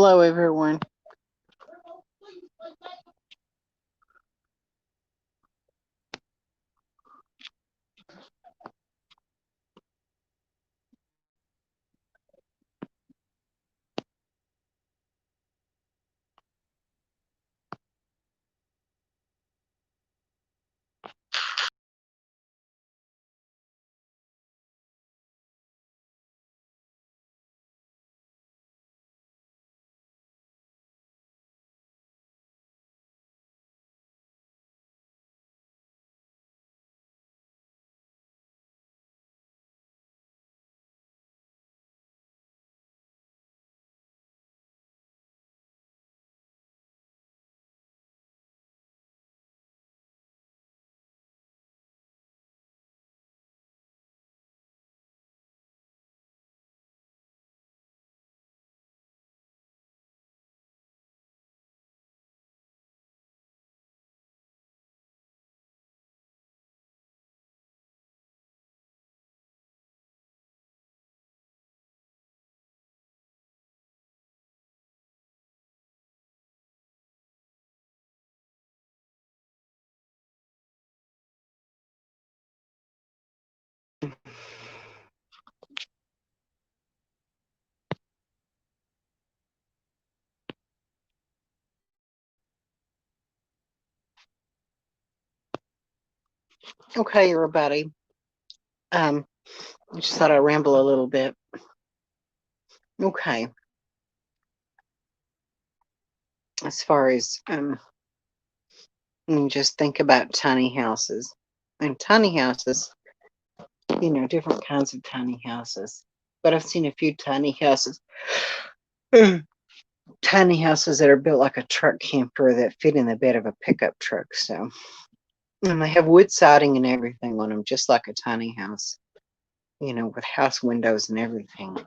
Hello, everyone. Okay, everybody. I just thought I'd ramble a little bit. Okay. As far as you just think about tiny houses. And tiny houses, different kinds of tiny houses. But I've seen a few tiny houses. Tiny houses that are built like a truck camper that fit in the bed of a pickup truck. So, and they have wood siding and everything on them, just like a tiny house, with house windows and everything.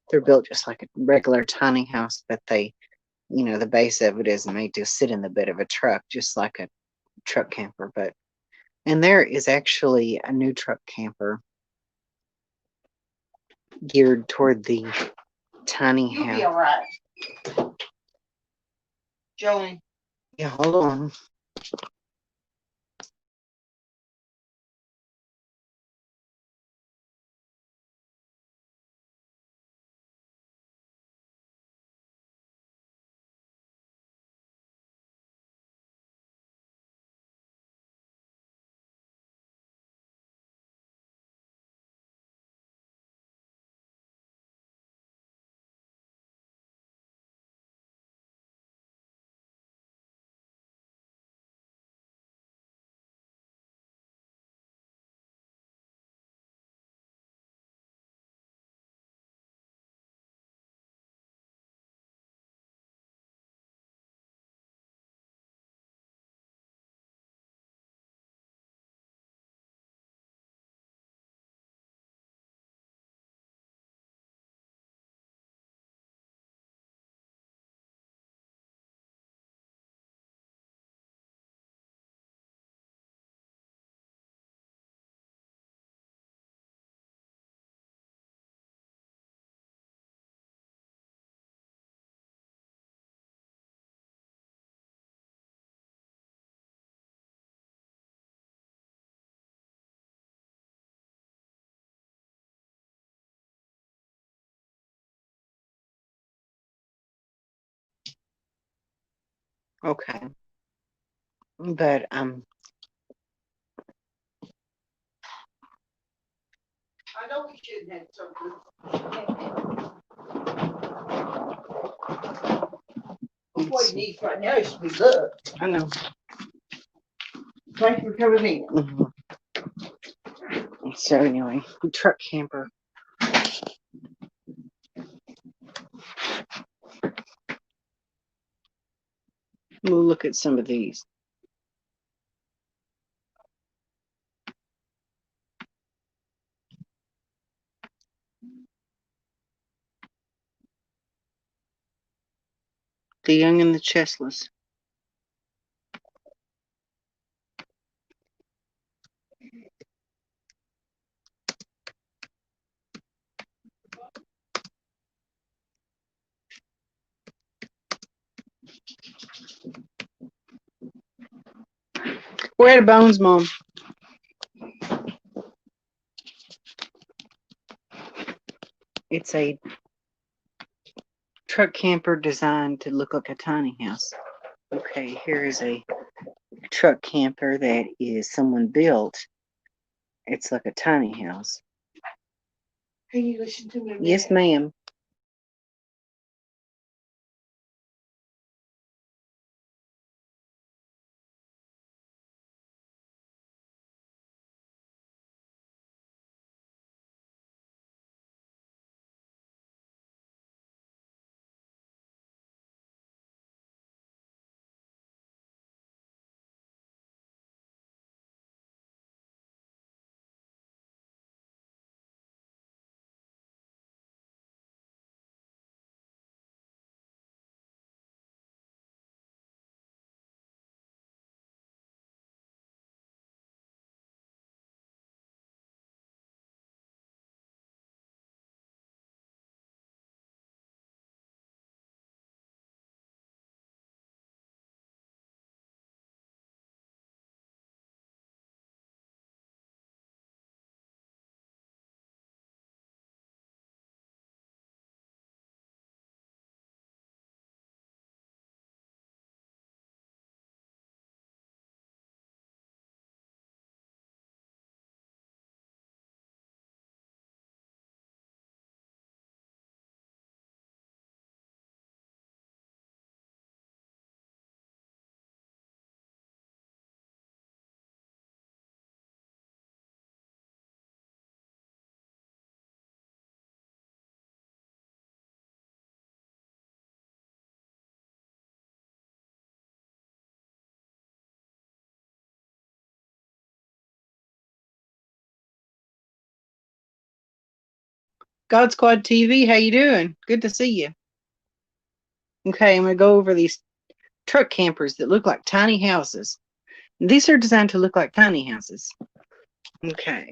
They're built just like a regular tiny house, but the base of it is made to sit in the bed of a truck, just like a truck camper. And there is actually a new truck camper geared toward the tiny house. You'll be all right. Joey. Yeah, hold on. Okay. But I know we shouldn't have something. What he needs right now is to be loved. I know. Thank you for coming in. Mm-hmm. So anyway, truck camper. We'll look at some of these. The young and the chestless. Where are the bones, Mom? It's a truck camper designed to look like a tiny house. Okay, here is a truck camper that is someone built. It's like a tiny house. Can you listen to me? Yes, ma'am. God Squad TV, how you doing? Good to see you. Okay, I'm gonna go over these truck campers that look like tiny houses. These are designed to look like tiny houses. Okay,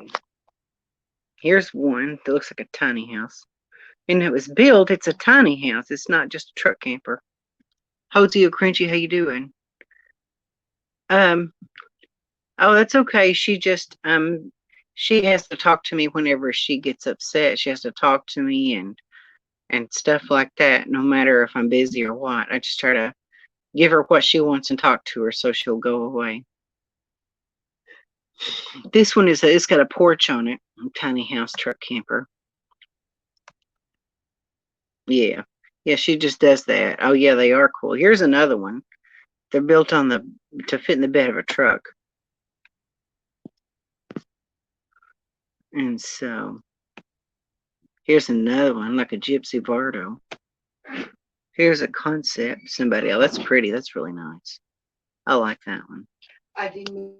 here's one that looks like a tiny house. And it was built, it's a tiny house. It's not just a truck camper. Hosey Crunchy, how you doing? Um, oh, that's okay. She has to talk to me whenever she gets upset. She has to talk to me and stuff like that, no matter if I'm busy or what. I just try to give her what she wants and talk to her so she'll go away. This one it's got a porch on it. Tiny house truck camper. Yeah. Yeah, she just does that. Oh yeah, they are cool. Here's another one. They're built on to fit in the bed of a truck. And so here's another one, like a Gypsy Vardo. Here's a concept. Somebody else. That's pretty. That's really nice. I like that one. I didn't.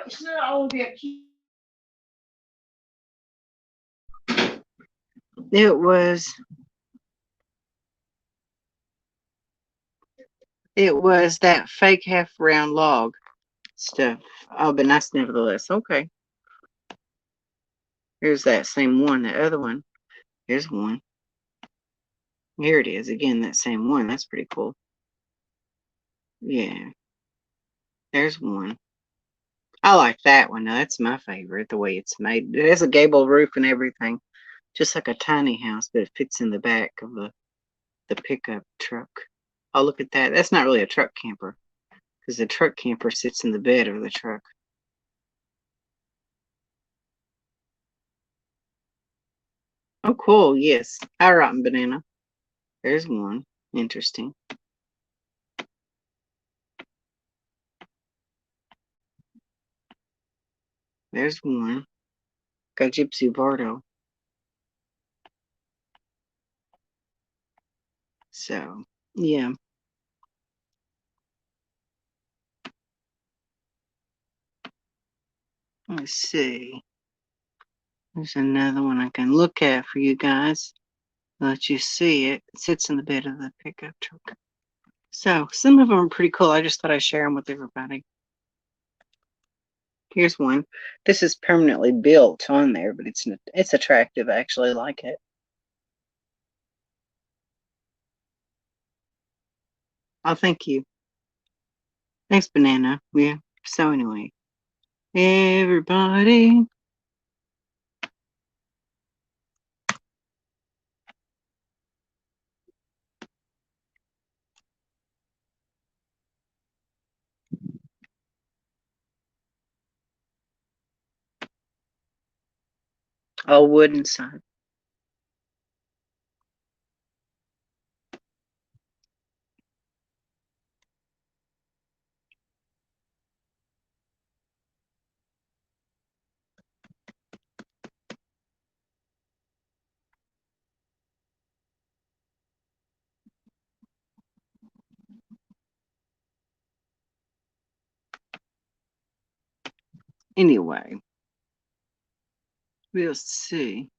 It's not all about you. It was that fake half round log stuff. Oh, but nice nevertheless. Okay. Here's that same one, the other one. Here's one. Here it is. Again, that same one. That's pretty cool. Yeah. There's one. I like that one. Now, that's my favorite, the way it's made. It has a gable roof and everything. Just like a tiny house, but it fits in the back of the pickup truck. Oh, look at that. That's not really a truck camper because the truck camper sits in the bed of the truck. Oh, cool. Yes. Hi, Rotten Banana. There's one. Interesting. There's one. Got Gypsy Bardo. So, yeah. Let's see. There's another one I can look at for you guys. Let you see it. It sits in the bed of the pickup truck. So, some of them are pretty cool. I just thought I'd share them with everybody. Here's one. This is permanently built on there, but it's attractive. I actually like it. Oh, thank you. Thanks, Banana. Yeah. So anyway, everybody. All wood inside. Anyway, we'll see.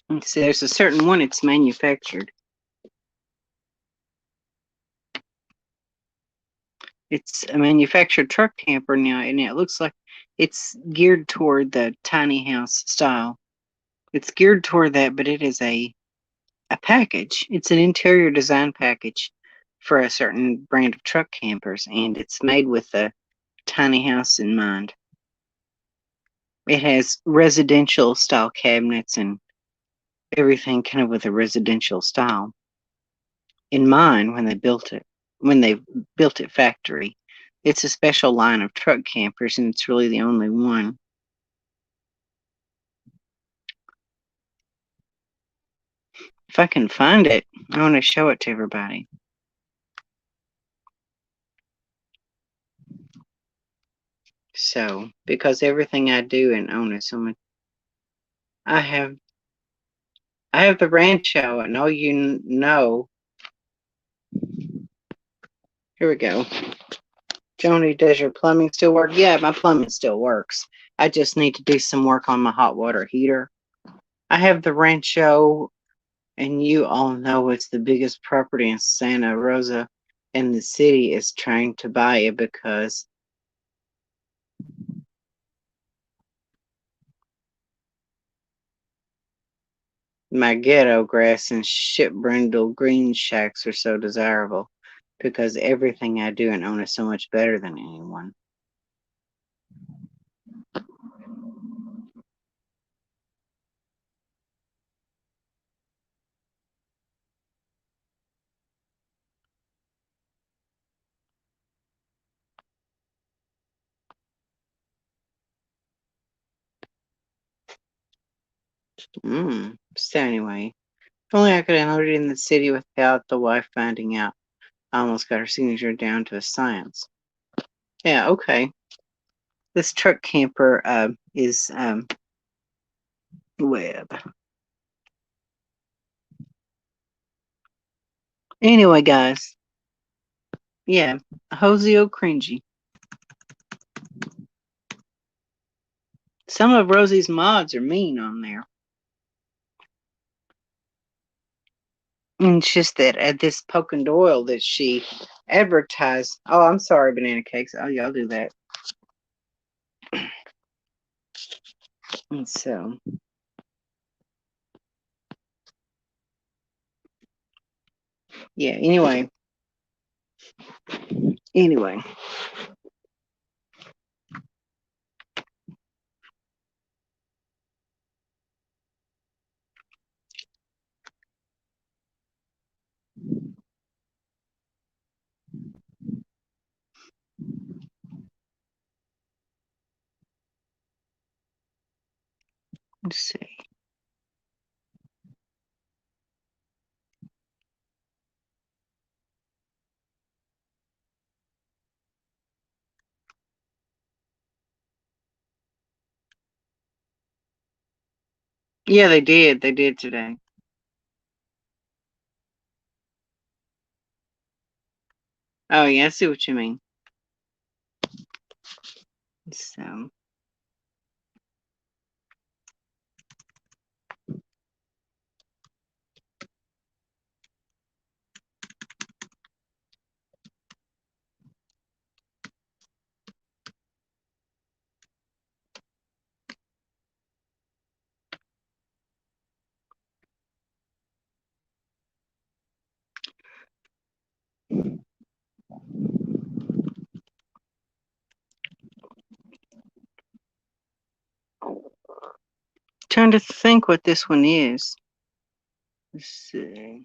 Let's see, there's a certain one it's manufactured. It's a manufactured truck camper now, and it looks like it's geared toward the tiny house style. It's geared toward that, but it is a package. It's an interior design package for a certain brand of truck campers, and it's made with a tiny house in mind. It has residential style cabinets and everything kind of with a residential style in mind when they built it factory. It's a special line of truck campers, and it's really the only one. If I can find it, I want to show it to everybody. So, because everything I do and own is so much, I have I have the Rancho, and all you know. Here we go. Joni, does your plumbing still work? Yeah, my plumbing still works. I just need to do some work on my hot water heater. I have the Rancho, and you all know it's the biggest property in Santa Rosa, and the city is trying to buy it because my ghetto grass and ship brindle green shacks are so desirable because everything I do and own is so much better than anyone. So anyway, if only I could unload it in the city without the wife finding out. I almost got her signature down to a science. Yeah, okay. This truck camper is web. Anyway, guys, yeah, Hosio cringy. Some of Rosie's mods are mean on there. And it's just that at this Poke and Doyle that she advertised. Oh, I'm sorry, banana cakes. Oh, y'all do that. And so, yeah, anyway, let's see. Yeah, they did. They did today. Oh, yeah, I see what you mean. So, trying to think what this one is. Let's see.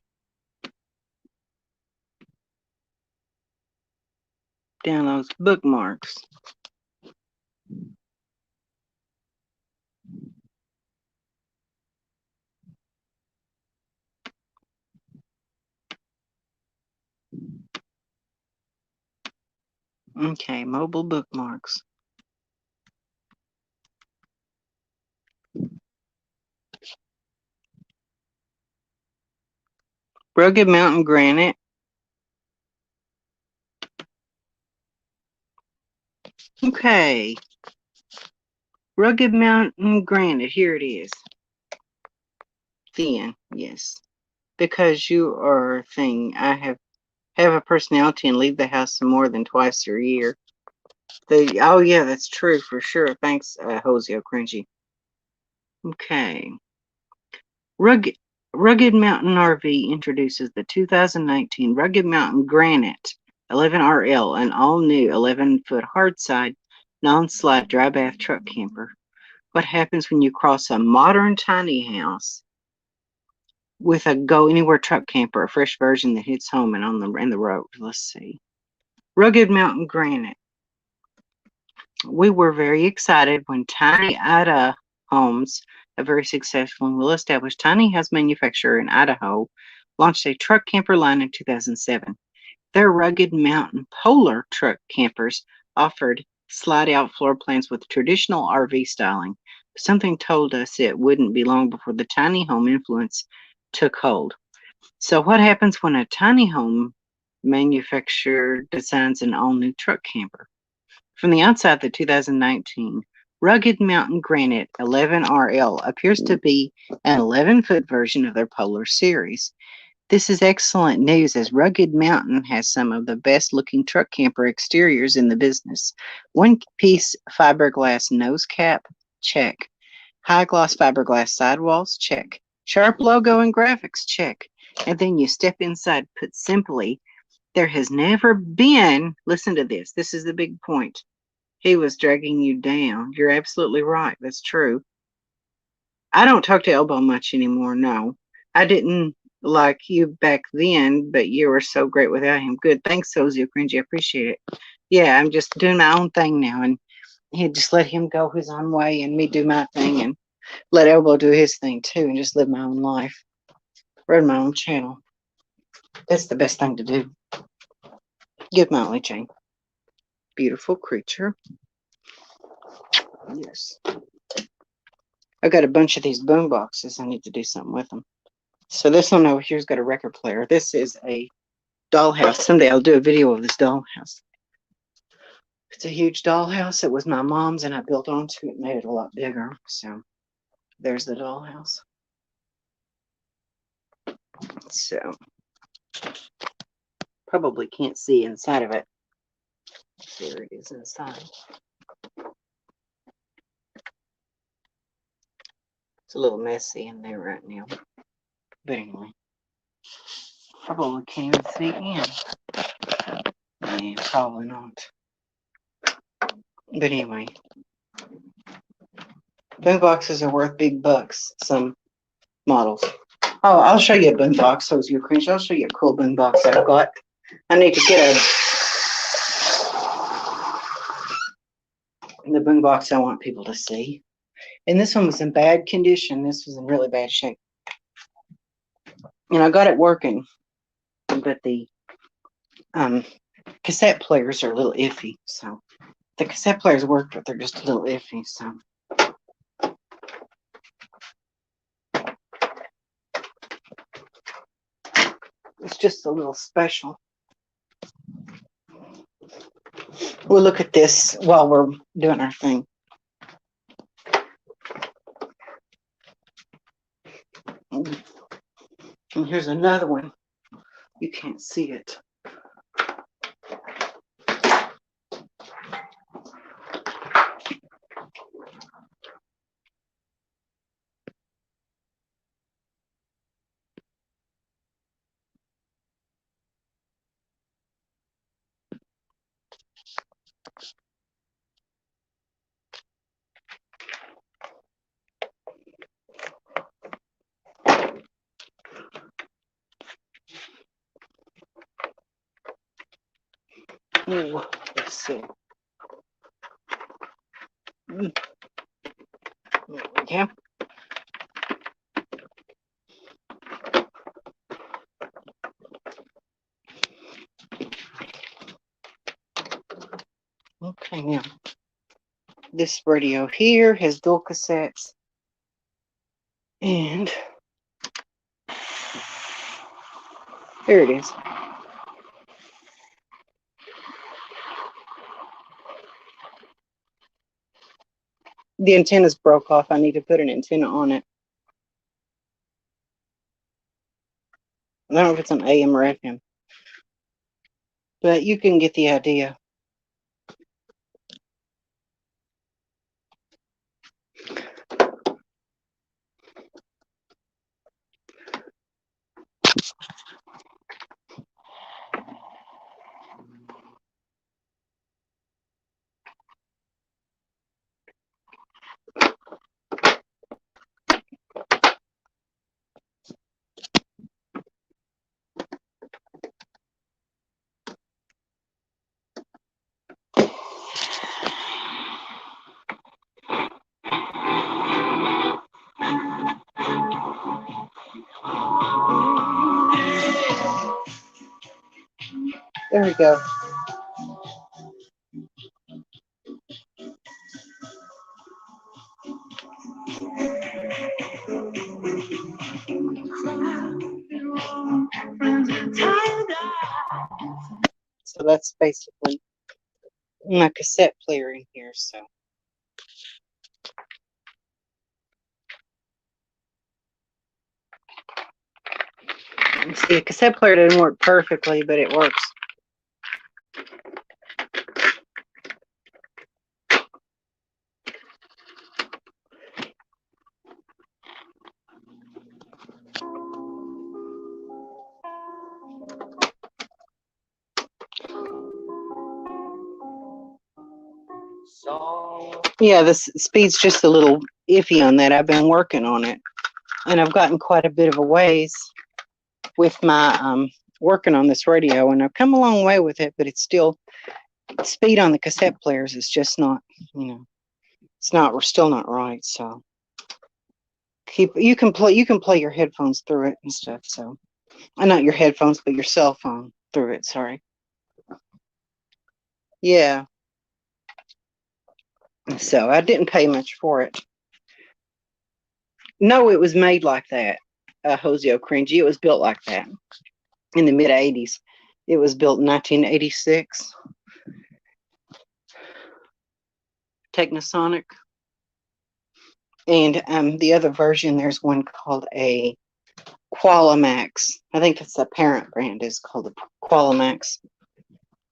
Downloads bookmarks. Okay, mobile bookmarks. Rugged Mountain Granite. Okay. Rugged Mountain Granite. Here it is. Thin, yes. Because you are a thing. I have a personality and leave the house more than twice a year. Oh yeah, that's true for sure. Thanks, Hoseo Cringy. Okay. Rugged Rugged Mountain RV introduces the 2019 Rugged Mountain Granite 11RL, an all-new 11-foot hardside, non-slide dry bath truck camper. What happens when you cross a modern tiny house with a go anywhere truck camper, a fresh version that hits home and on the road? Let's see. Rugged Mountain Granite. We were very excited when Tiny Ida Homes, a very successful and well-established tiny house manufacturer in Idaho, launched a truck camper line in 2007. Their Rugged Mountain Polar truck campers offered slide-out floor plans with traditional RV styling. Something told us it wouldn't be long before the tiny home influence took hold. So what happens when a tiny home manufacturer designs an all-new truck camper? From the outside, the 2019 Rugged Mountain Granite 11RL appears to be an 11-foot version of their Polar series. This is excellent news as Rugged Mountain has some of the best looking truck camper exteriors in the business. One piece fiberglass nose cap, check. High gloss fiberglass sidewalls, check. Sharp logo and graphics, check. And then you step inside. Put simply, there has never been, listen to this, this is the big point. He was dragging you down. You're absolutely right. That's true. I don't talk to Elbow much anymore. No, I didn't like you back then, but you were so great without him. Good. Thanks, Sozie Cringy. I appreciate it. Yeah, I'm just doing my own thing now, and he just let him go his own way and me do my thing and let Elbow do his thing too and just live my own life. Run my own channel. That's the best thing to do. Give my only chain. Beautiful creature. Yes. I got a bunch of these boom boxes. I need to do something with them. So this one over here's got a record player. This is a dollhouse. Someday I'll do a video of this dollhouse. It's a huge dollhouse. It was my mom's and I built onto it, made it a lot bigger. So there's the dollhouse. So probably can't see inside of it. There it is inside. It's a little messy in there right now. But anyway, probably can't even see in. Yeah, probably not. But anyway, boom boxes are worth big bucks. Some models. Oh, I'll show you a boom box. So is your cringe. I'll show you a cool boom box I've got. I need to get the boom box I want people to see. And this one was in bad condition. This was in really bad shape. And I got it working, but the cassette players are a little iffy. So the cassette players work, but they're just a little iffy. So It's just a little special. We'll look at this while we're doing our thing. And here's another one. You can't see it. Ooh, let's see. Yeah. Okay, now this radio here has dual cassettes, and there it is. The antenna's broke off. I need to put an antenna on it. I don't know if it's an AM or FM, but you can get the idea. There we go. So that's basically my cassette player in here. So see, a cassette player didn't work perfectly, but it works. Yeah, the speed's just a little iffy on that. I've been working on it, and I've gotten quite a bit of a ways with my working on this radio, and I've come a long way with it, but it's still, speed on the cassette players is just not, we're still not right. So you can play your headphones through it and stuff. So not your headphones, but your cell phone through it. Sorry. Yeah. So I didn't pay much for it. No, it was made like that. Hoseo Cringy. It was built like that in the mid 80s. It was built in 1986. Technosonic. And the other version, there's one called a Qualimax. I think that's the parent brand, is called the Qualimax.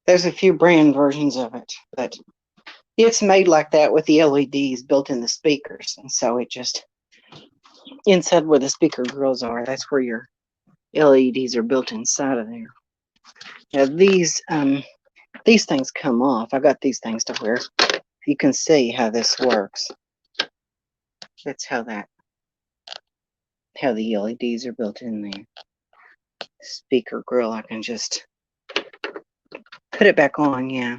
There's a few brand versions of it, but it's made like that with the LEDs built in the speakers. And so it just, inside where the speaker grills are, that's where your LEDs are built inside of there. Now these things come off. I got these things to wear. You can see how this works. That's how the LEDs are built in the speaker grill. I can just put it back on, yeah.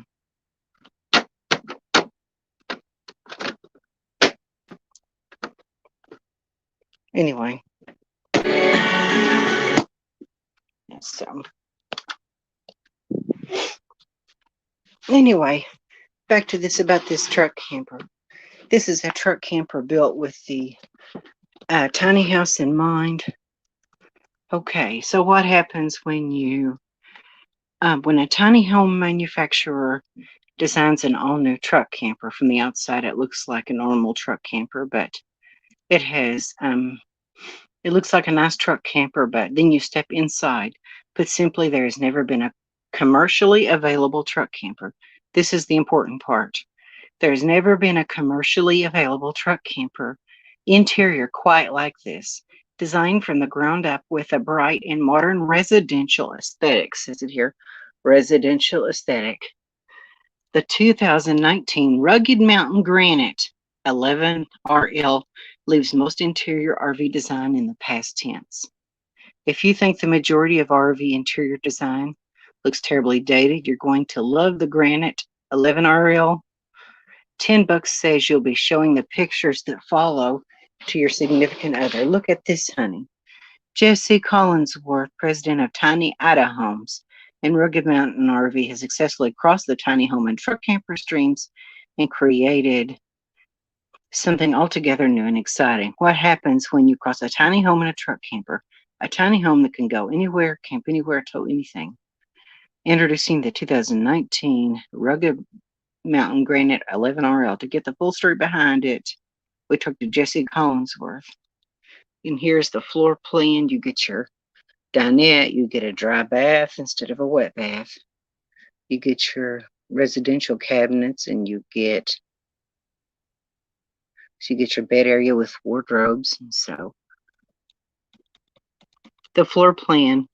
Anyway. So anyway, back to this about this truck camper. This is a truck camper built with the tiny house in mind. Okay, so what happens when a tiny home manufacturer designs an all-new truck camper? From the outside, it looks like a normal truck camper, but it has it looks like a nice truck camper, but then you step inside. Put simply, there has never been a commercially available truck camper. This is the important part. There's never been a commercially available truck camper interior quite like this, designed from the ground up with a bright and modern residential aesthetic, says it here, residential aesthetic. The 2019 Rugged Mountain Granite 11RL leaves most interior RV design in the past tense. If you think the majority of RV interior design looks terribly dated, you're going to love the Granite 11RL. $10 says you'll be showing the pictures that follow to your significant other. Look at this, honey. Jesse Collinsworth, president of Tiny Idaho Homes and Rugged Mountain RV, has successfully crossed the tiny home and truck camper streams and created something altogether new and exciting. What happens when you cross a tiny home and a truck camper? A tiny home that can go anywhere, camp anywhere, tow anything. Introducing the 2019 Rugged Mountain Granite 11RL. To get the full story behind it, we talked to Jesse Collinsworth. And here's the floor plan. You get your dinette, you get a dry bath instead of a wet bath. You get your residential cabinets, and you get your bed area with wardrobes. And so the floor plan,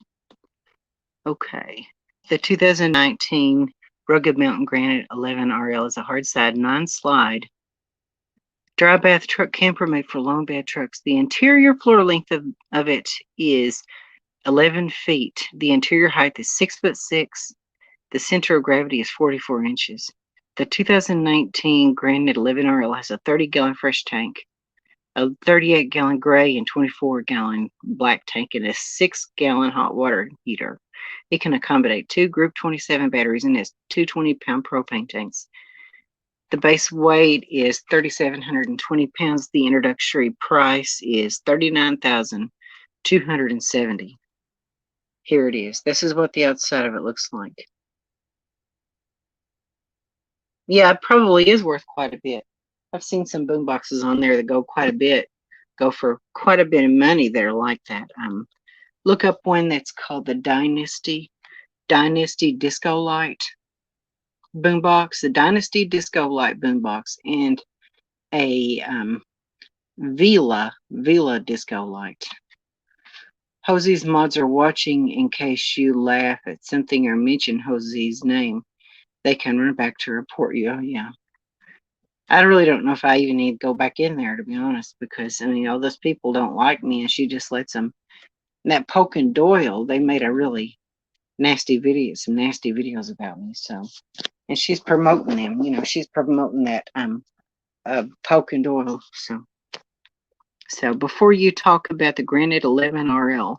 okay. The 2019 Rugged Mountain Granite 11RL is a hard side, non-slide dry bath truck camper made for long bed trucks. The interior floor length of it is 11 feet. The interior height is 6'6". The center of gravity is 44 inches. The 2019 Granite 11RL has a 30-gallon fresh tank, a 38-gallon gray and 24-gallon black tank, and a 6-gallon hot water heater. It can accommodate 2 Group 27 batteries and has 2 20-pound propane tanks. The base weight is 3,720 pounds. The introductory price is $39,270. Here it is. This is what the outside of it looks like. Yeah, it probably is worth quite a bit. I've seen some boom boxes on there that go for quite a bit of money that are like that. Look up one that's called the Dynasty Disco Light boombox, the Dynasty Disco Light boombox, and a Vila Disco Light. Josie's mods are watching in case you laugh at something or mention Josie's name. They can run back to report you. Oh, yeah. I really don't know if I even need to go back in there, to be honest, because, I mean, all those people don't like me, and she just lets them. And that Polk and Doyle, they made a really nasty video, some nasty videos about me. So, and she's promoting them. You know, she's promoting that Polk and Doyle. So before you talk about the Granite 11RL,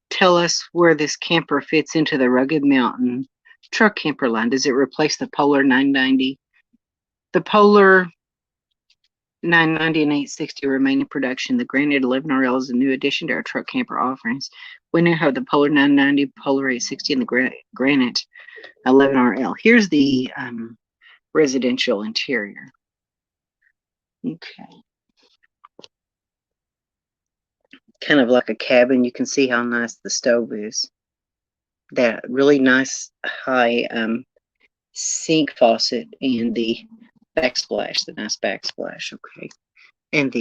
tell us where this camper fits into the Rugged Mountain truck camper line. Does it replace the Polar 990? The Polar 990 and 860 remain in production. The Granite 11RL is a new addition to our truck camper offerings. We now have the Polar 990, Polar 860, and the Granite 11RL. Here's the residential interior. Okay. Kind of like a cabin. You can see how nice the stove is. That really nice high sink faucet and the backsplash, the nice backsplash. Okay. And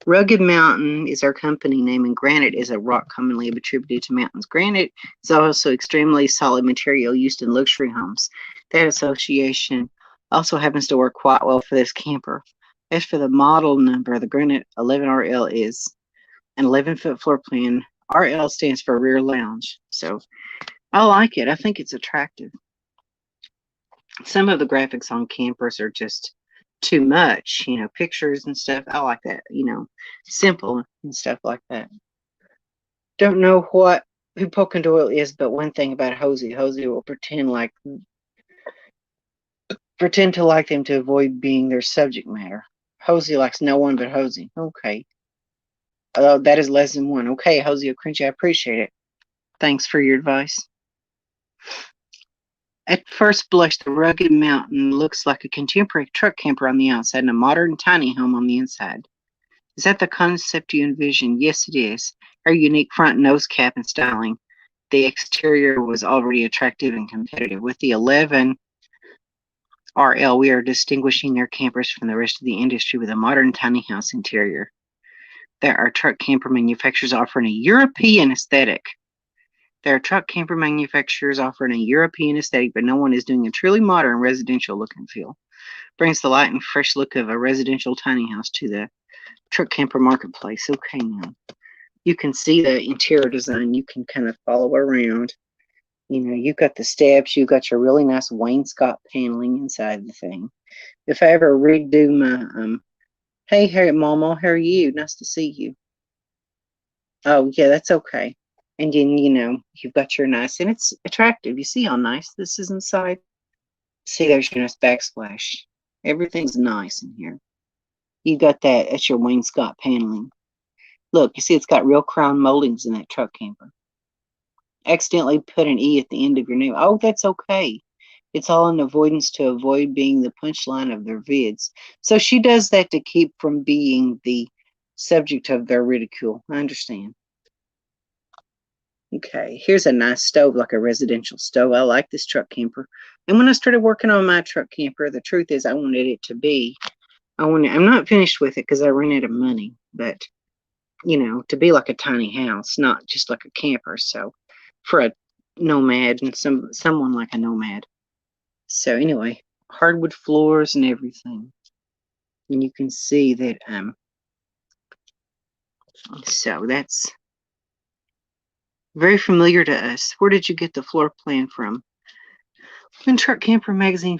Rugged Mountain is our company name, and granite is a rock commonly attributed to mountains. Granite is also extremely solid material used in luxury homes. That association also happens to work quite well for this camper. As for the model number, the Granite 11RL is an 11-foot floor plan. RL stands for rear lounge. So I like it. I think it's attractive. Some of the graphics on campers are just too much, you know, pictures and stuff. I like that, you know, simple and stuff like that. Don't know who Polk and Doyle is, but one thing about Hosey will pretend to like them to avoid being their subject matter. Hosey likes no one but Hosey. Okay. Oh, that is less than one. Okay, Hosea Cringy, I appreciate it. Thanks for your advice. At first blush, the rugged mountain looks like a contemporary truck camper on the outside and a modern tiny home on the inside. Is that the concept you envisioned? Yes, it is. Our unique front nose cap and styling. The exterior was already attractive and competitive. With the 11 RL, we are distinguishing their campers from the rest of the industry with a modern tiny house interior. There are truck camper manufacturers offering a European aesthetic. There are truck camper manufacturers offering a European aesthetic, but no one is doing a truly modern residential look and feel. Brings the light and fresh look of a residential tiny house to the truck camper marketplace. Okay, now you can see the interior design. You can kind of follow around. You know, you've got the steps. You've got your really nice wainscot paneling inside the thing. If I ever redo my hey, Harry, Mama, how are you? Nice to see you. Oh, yeah, that's okay. And then, you know, you've got your nice, and it's attractive. You see how nice this is inside? See, there's your nice backsplash. Everything's nice in here. You got that, that's your wainscot paneling. Look, you see it's got real crown moldings in that truck camper. Accidentally put an E at the end of your name. Oh, that's okay. It's all an avoidance to avoid being the punchline of their vids. So she does that to keep from being the subject of their ridicule. I understand. Okay, here's a nice stove, like a residential stove. I like this truck camper. And when I started working on my truck camper, the truth is I wanted it to be, I'm not finished with it because I ran out of money, but you know, to be like a tiny house, not just like a camper. So for a nomad and someone like a nomad. So anyway, hardwood floors and everything. And you can see that so that's very familiar to us. Where did you get the floor plan from? When Truck Camper Magazine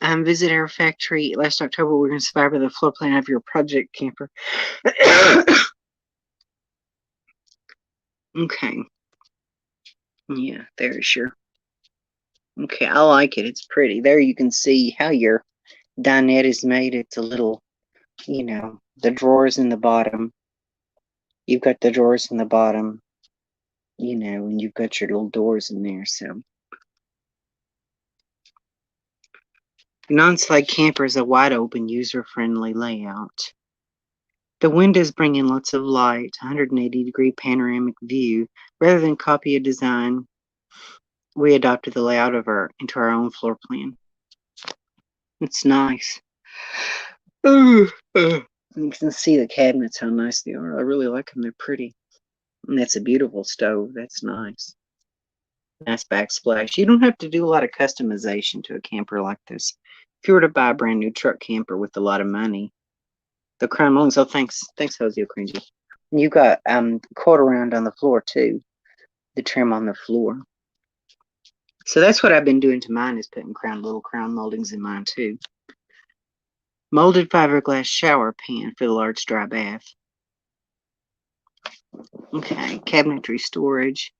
visited our factory last October, we were inspired by the floor plan of your project camper. Okay. Yeah, there's your. Okay, I like it. It's pretty. There you can see how your dinette is made. It's a little, you know, the drawers in the bottom. You've got the drawers in the bottom, you know, and you've got your little doors in there. So, non-slide camper is a wide open, user-friendly layout. The windows bring in lots of light, 180-degree panoramic view. Rather than copy a design, we adopted the layout of into our own floor plan. It's nice. You can see the cabinets, how nice they are. I really like them. They're pretty. And that's a beautiful stove. That's nice. Nice backsplash. You don't have to do a lot of customization to a camper like this. If you were to buy a brand new truck camper with a lot of money, the crown moldings. Oh, thanks, Hosea Cringy. And you got cord around on the floor too. The trim on the floor. So that's what I've been doing to mine, is putting little crown moldings in mine too. Molded fiberglass shower pan for the large dry bath. Okay, cabinetry storage.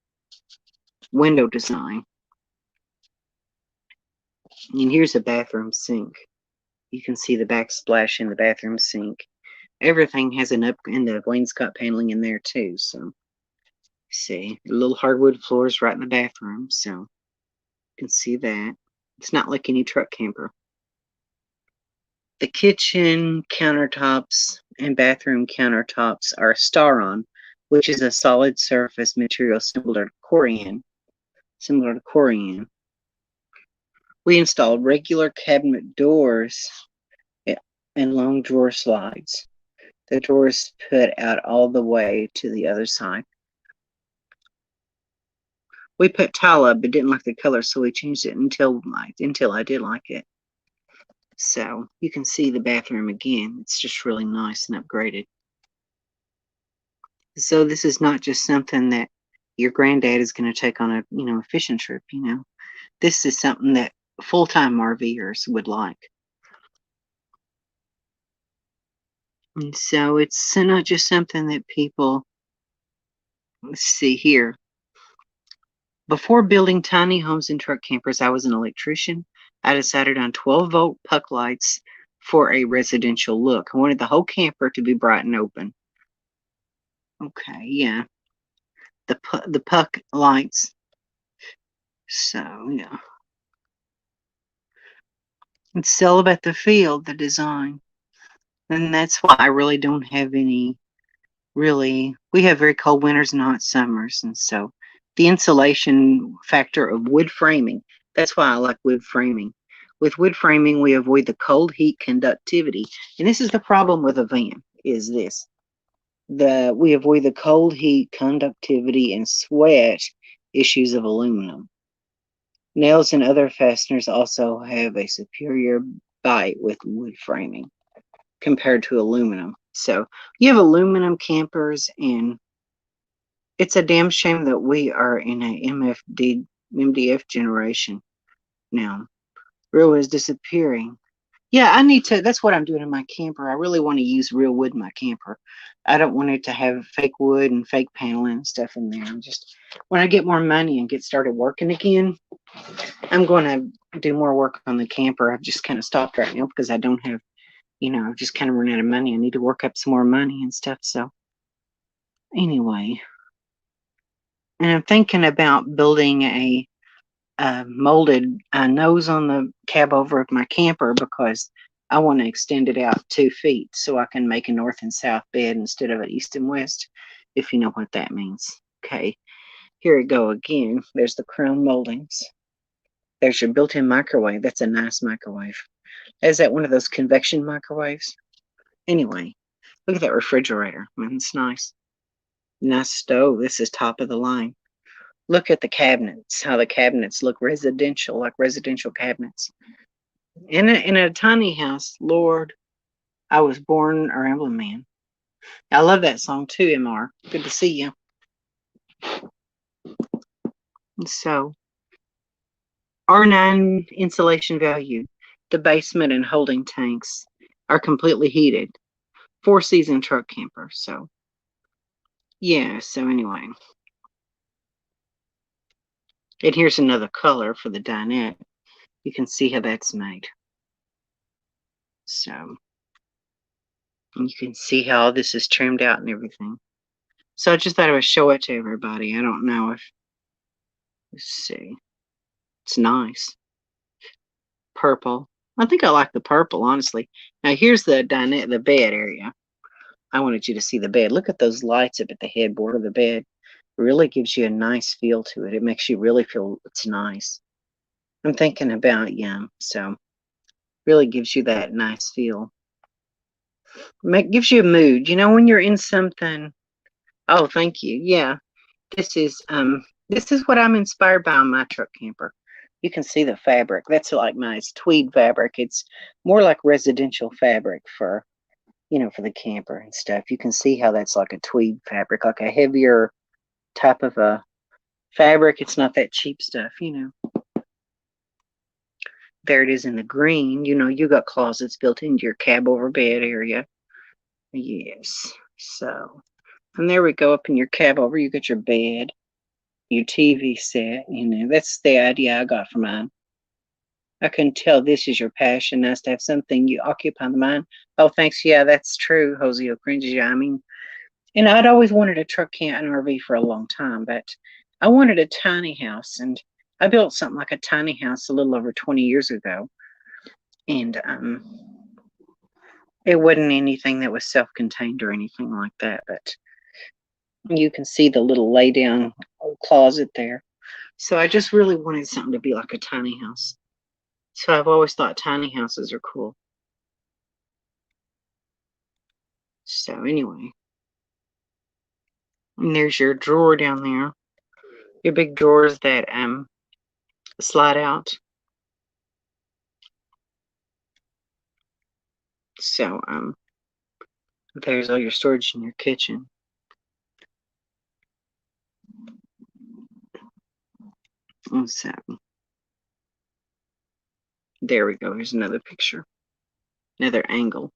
Window design. And here's a bathroom sink. You can see the backsplash in the bathroom sink. Everything has an up in the wainscot paneling in there too. So, see, little hardwood floors right in the bathroom. So, you can see that. It's not like any truck camper. The kitchen countertops and bathroom countertops are Staron, which is a solid surface material similar to Corian. We installed regular cabinet doors and long drawer slides. The drawers put out all the way to the other side. We put tile up but didn't like the color, so we changed it until I did like it. So you can see the bathroom again. It's just really nice and upgraded. So this is not just something that your granddad is going to take on a fishing trip. This is something that full-time RVers would like. And so it's not just something that people. Let's see here. Before building tiny homes and truck campers, I was an electrician. I decided on 12-volt puck lights for a residential look. I wanted the whole camper to be bright and open. Okay, yeah. The puck lights. So yeah. It's all about the feel, the design. And that's why I really don't have any really, we have very cold winters and hot summers. And so the insulation factor of wood framing, that's why I like wood framing. With wood framing, we avoid the cold heat conductivity. And this is the problem with a van, is this. We avoid the cold heat conductivity and sweat issues of aluminum. Nails and other fasteners also have a superior bite with wood framing compared to aluminum. So you have aluminum campers, and it's a damn shame that we are in a MDF generation now. Real wood is disappearing. Yeah, I need to. That's what I'm doing in my camper. I really want to use real wood in my camper. I don't want it to have fake wood and fake paneling and stuff in there. I'm just, when I get more money and get started working again, I'm going to do more work on the camper. I've just kind of stopped right now because I don't have, I've just kind of run out of money. I need to work up some more money and stuff. So anyway, and I'm thinking about building a molded nose on the cab over of my camper because I want to extend it out 2 feet so I can make a north and south bed instead of an east and west, if you know what that means. Okay, here we go again. There's the crown moldings. There's your built-in microwave. That's a nice microwave. Is that one of those convection microwaves? Anyway, look at that refrigerator. Man, it's nice. Nice stove. This is top of the line. Look at the cabinets, how the cabinets look residential, like residential cabinets. In a tiny house, Lord, I was born a rambling man. I love that song too, MR. Good to see you. So, R9 insulation value. The basement and holding tanks are completely heated. 4-season truck camper. So, yeah, so anyway. And here's another color for the dinette. You can see how that's made. So, you can see how all this is trimmed out and everything. So I just thought I would show it to everybody. I don't know if, let's see. It's nice. Purple. I think I like the purple, honestly. Now here's the dinette, the bed area. I wanted you to see the bed. Look at those lights up at the headboard of the bed. It really gives you a nice feel to it. It makes you really feel it's nice. I'm thinking about, yeah, so really gives you that nice feel. Gives you a mood. When you're in something. Oh, thank you. Yeah. This is what I'm inspired by on my truck camper. You can see the fabric. That's like it's tweed fabric. It's more like residential fabric for, for the camper and stuff. You can see how that's like a tweed fabric, like a heavier type of a fabric. It's not that cheap stuff. There it is in the green. You got closets built into your cab over bed area. Yes. So, and there we go. Up in your cab over, you got your bed, your TV set. That's the idea I got for mine. I can tell this is your passion. Nice to have something you occupy the mind. Oh, thanks. Yeah, that's true, Jose O'Cringe. Yeah, I mean, and I'd always wanted a truck camp and RV for a long time, but I wanted a tiny house, and I built something like a tiny house a little over 20 years ago, and it wasn't anything that was self-contained or anything like that, but you can see the little lay-down closet there. So I just really wanted something to be like a tiny house. So I've always thought tiny houses are cool. So anyway, and there's your drawer down there. Your big drawers that slide out. So there's all your storage in your kitchen. And so there we go. Here's another picture, another angle.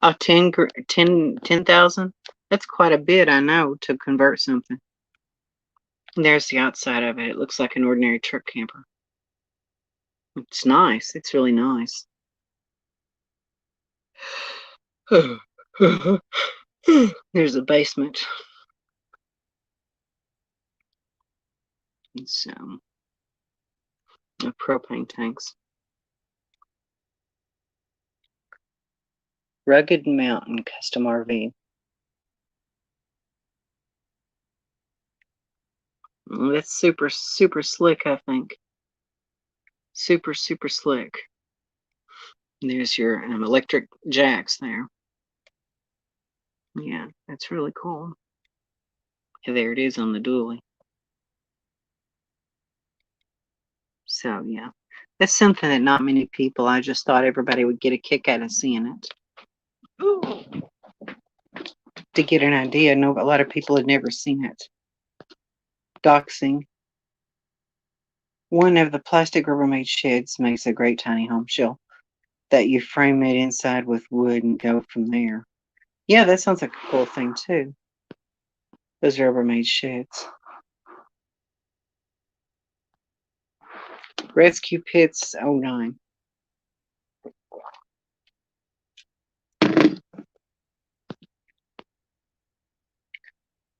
Oh, 10,000. That's quite a bit, I know, to convert something. And there's the outside of it. It looks like an ordinary truck camper. It's nice. It's really nice. There's the basement. It's propane tanks. Rugged Mountain Custom RV. That's super, super slick, I think. Super, super slick. There's your electric jacks there. Yeah, that's really cool. There it is on the dually. So, yeah. That's something that not many people, I just thought everybody would get a kick out of seeing it. Ooh. To get an idea, I know a lot of people had never seen it. Doxing. One of the plastic Rubbermaid sheds makes a great tiny home shell that you frame it inside with wood and go from there. Yeah, that sounds like a cool thing too. Those Rubbermaid sheds. Rescue Pits 09.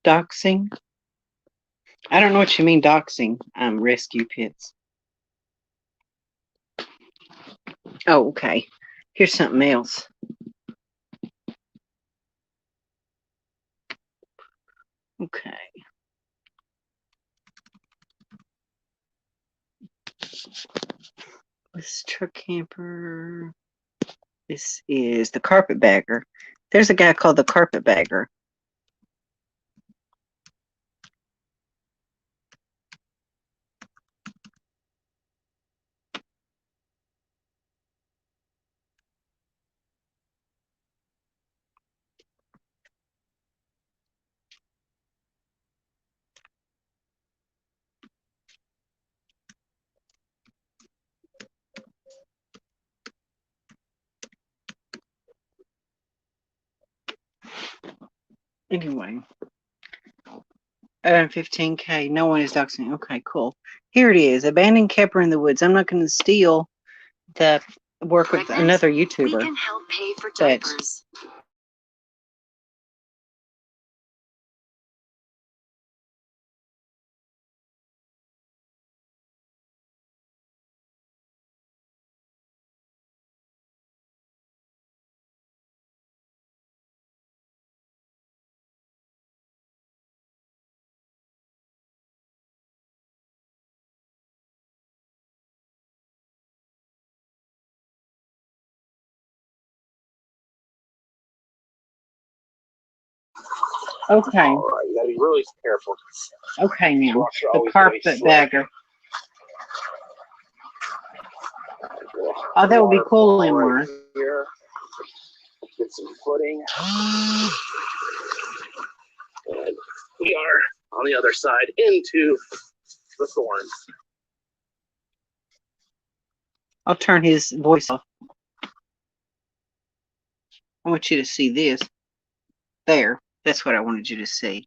Doxing. I don't know what you mean doxing. Rescue Pits. Oh, okay. Here's something else. Okay. This truck camper. This is the Carpetbagger. There's a guy called the Carpetbagger. Anyway. 15K. No one is doxing. Okay, cool. Here it is. Abandoned camper in the woods. I'm not going to steal the work with another YouTuber. We can help pay for diapers. Okay. All right, you gotta be really careful. Okay, now the Carpetbagger. Oh, that would be cool, Lamar. Get some footing. And we are on the other side into the thorns. I'll turn his voice off. I want you to see this. There. That's what I wanted you to see.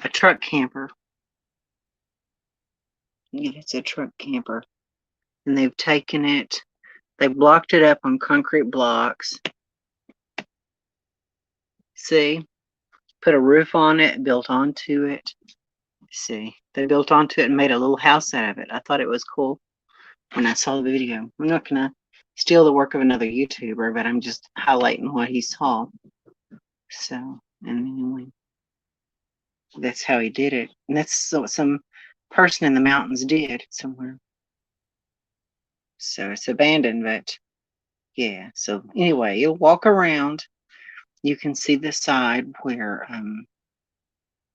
A truck camper. Yeah, it's a truck camper. And they've taken it, they blocked it up on concrete blocks. See? Put a roof on it, built onto it. See? They built onto it and made a little house out of it. I thought it was cool when I saw the video. I'm not going to steal the work of another YouTuber, but I'm just highlighting what he saw. So, and anyway, that's how he did it. And that's what some person in the mountains did somewhere. So it's abandoned, but yeah. So anyway, you'll walk around. You can see the side where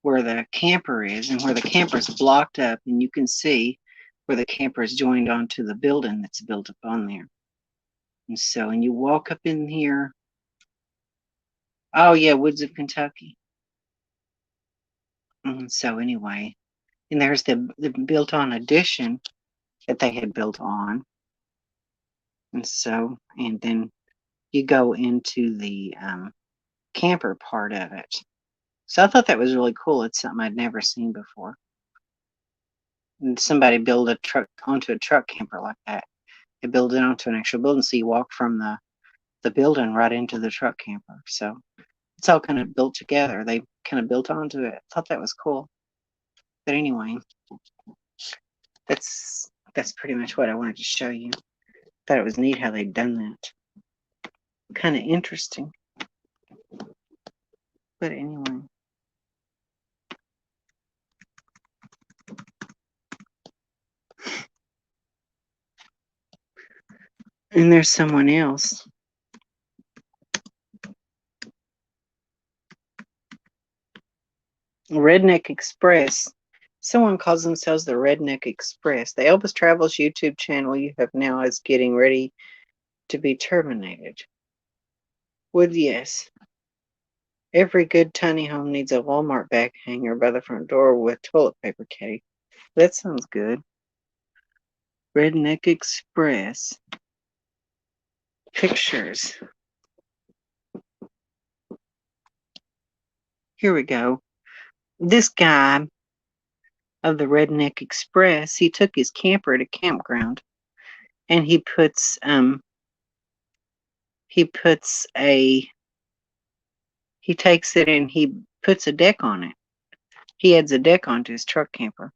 the camper is, and where the camper is blocked up, and you can see where the camper is joined onto the building that's built up on there. And so, and you walk up in here. Oh yeah, Woods of Kentucky. And so anyway, and there's the built-on addition that they had built on. And so, and then you go into the camper part of it. So I thought that was really cool. It's something I'd never seen before. And somebody build a truck onto a truck camper like that. They build it onto an actual building, so you walk from the building right into the truck camper. So it's all kind of built together. They kind of built onto it. I thought that was cool. But anyway, that's pretty much what I wanted to show you. Thought it was neat how they'd done that. Kind of interesting. But anyway. And there's someone else. Redneck Express. Someone calls themselves the Redneck Express. The Elvis Travels YouTube channel you have now is getting ready to be terminated. Would yes. Every good tiny home needs a Walmart bag hanger by the front door with toilet paper caddy. That sounds good. Redneck Express. Pictures. Here we go. This guy of the Redneck Express, he took his camper at a campground and he puts he takes it and he puts a deck on it. He adds a deck onto his truck camper.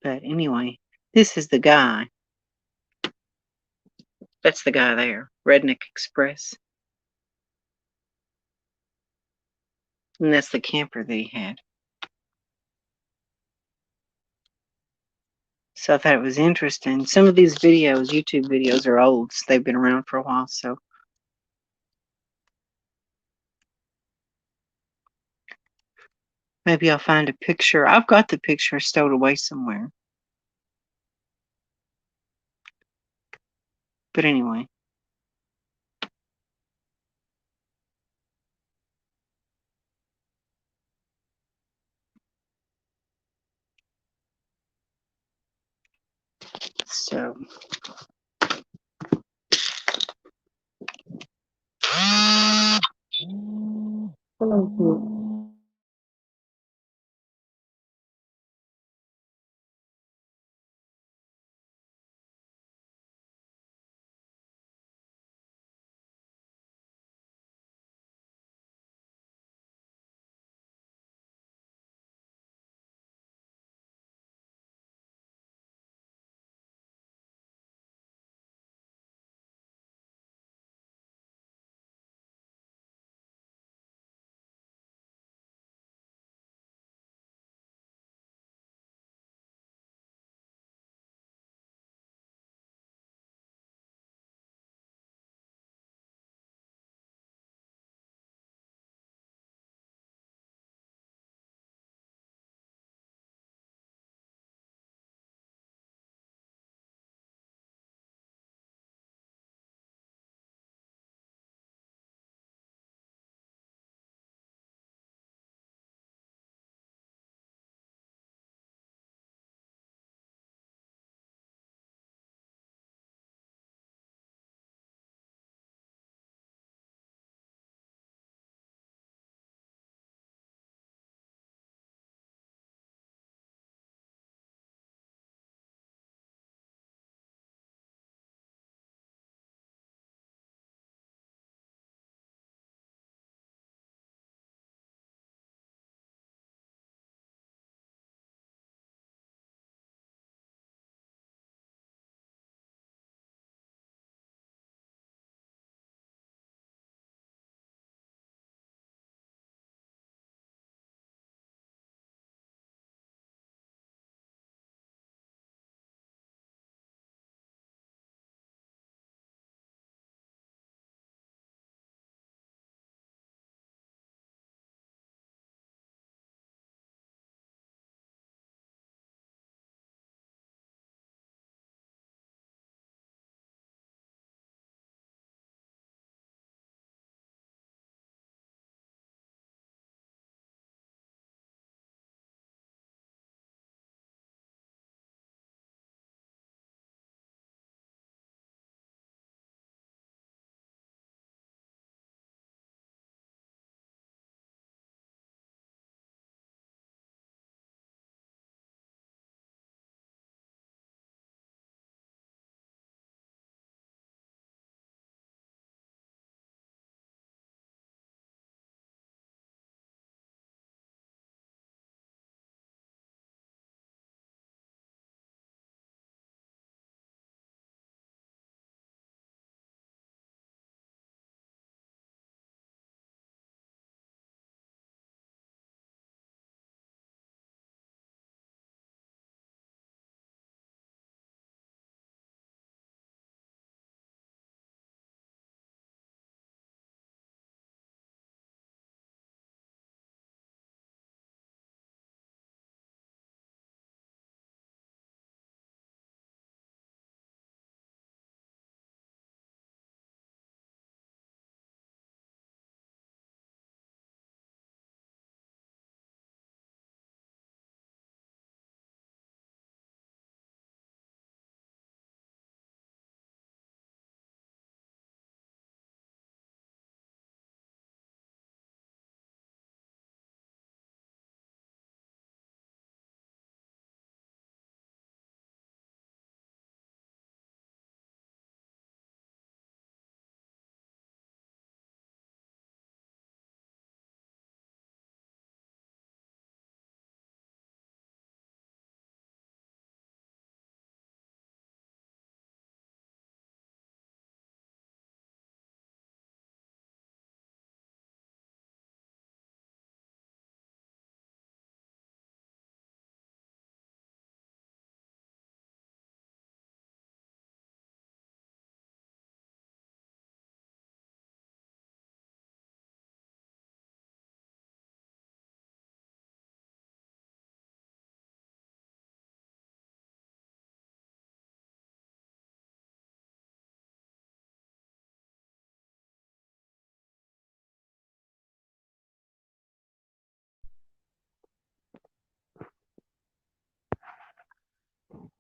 But anyway, this is the guy. That's the guy there, Redneck Express. And that's the camper that he had. So I thought it was interesting. Some of these videos, YouTube videos, are old. So they've been around for a while. So maybe I'll find a picture. I've got the picture stowed away somewhere. But anyway. So.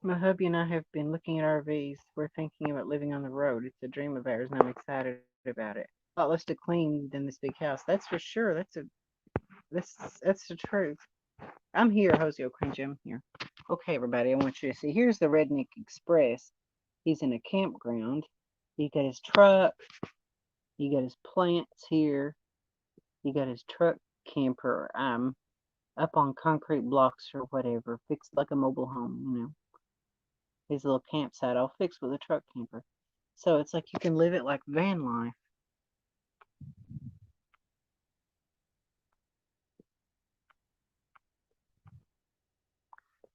My hubby and I have been looking at RVs. We're thinking about living on the road. It's a dream of ours, and I'm excited about it. A lot less to clean than this big house. That's for sure. That's that's the truth. I'm here, Jose O'Cringe. I'm here. Okay, everybody, I want you to see. Here's the Redneck Express. He's in a campground. He got his truck. He got his plants here. He got his truck camper up on concrete blocks or whatever, fixed like a mobile home. His little campsite all fixed with a truck camper. So it's like you can live it like van life.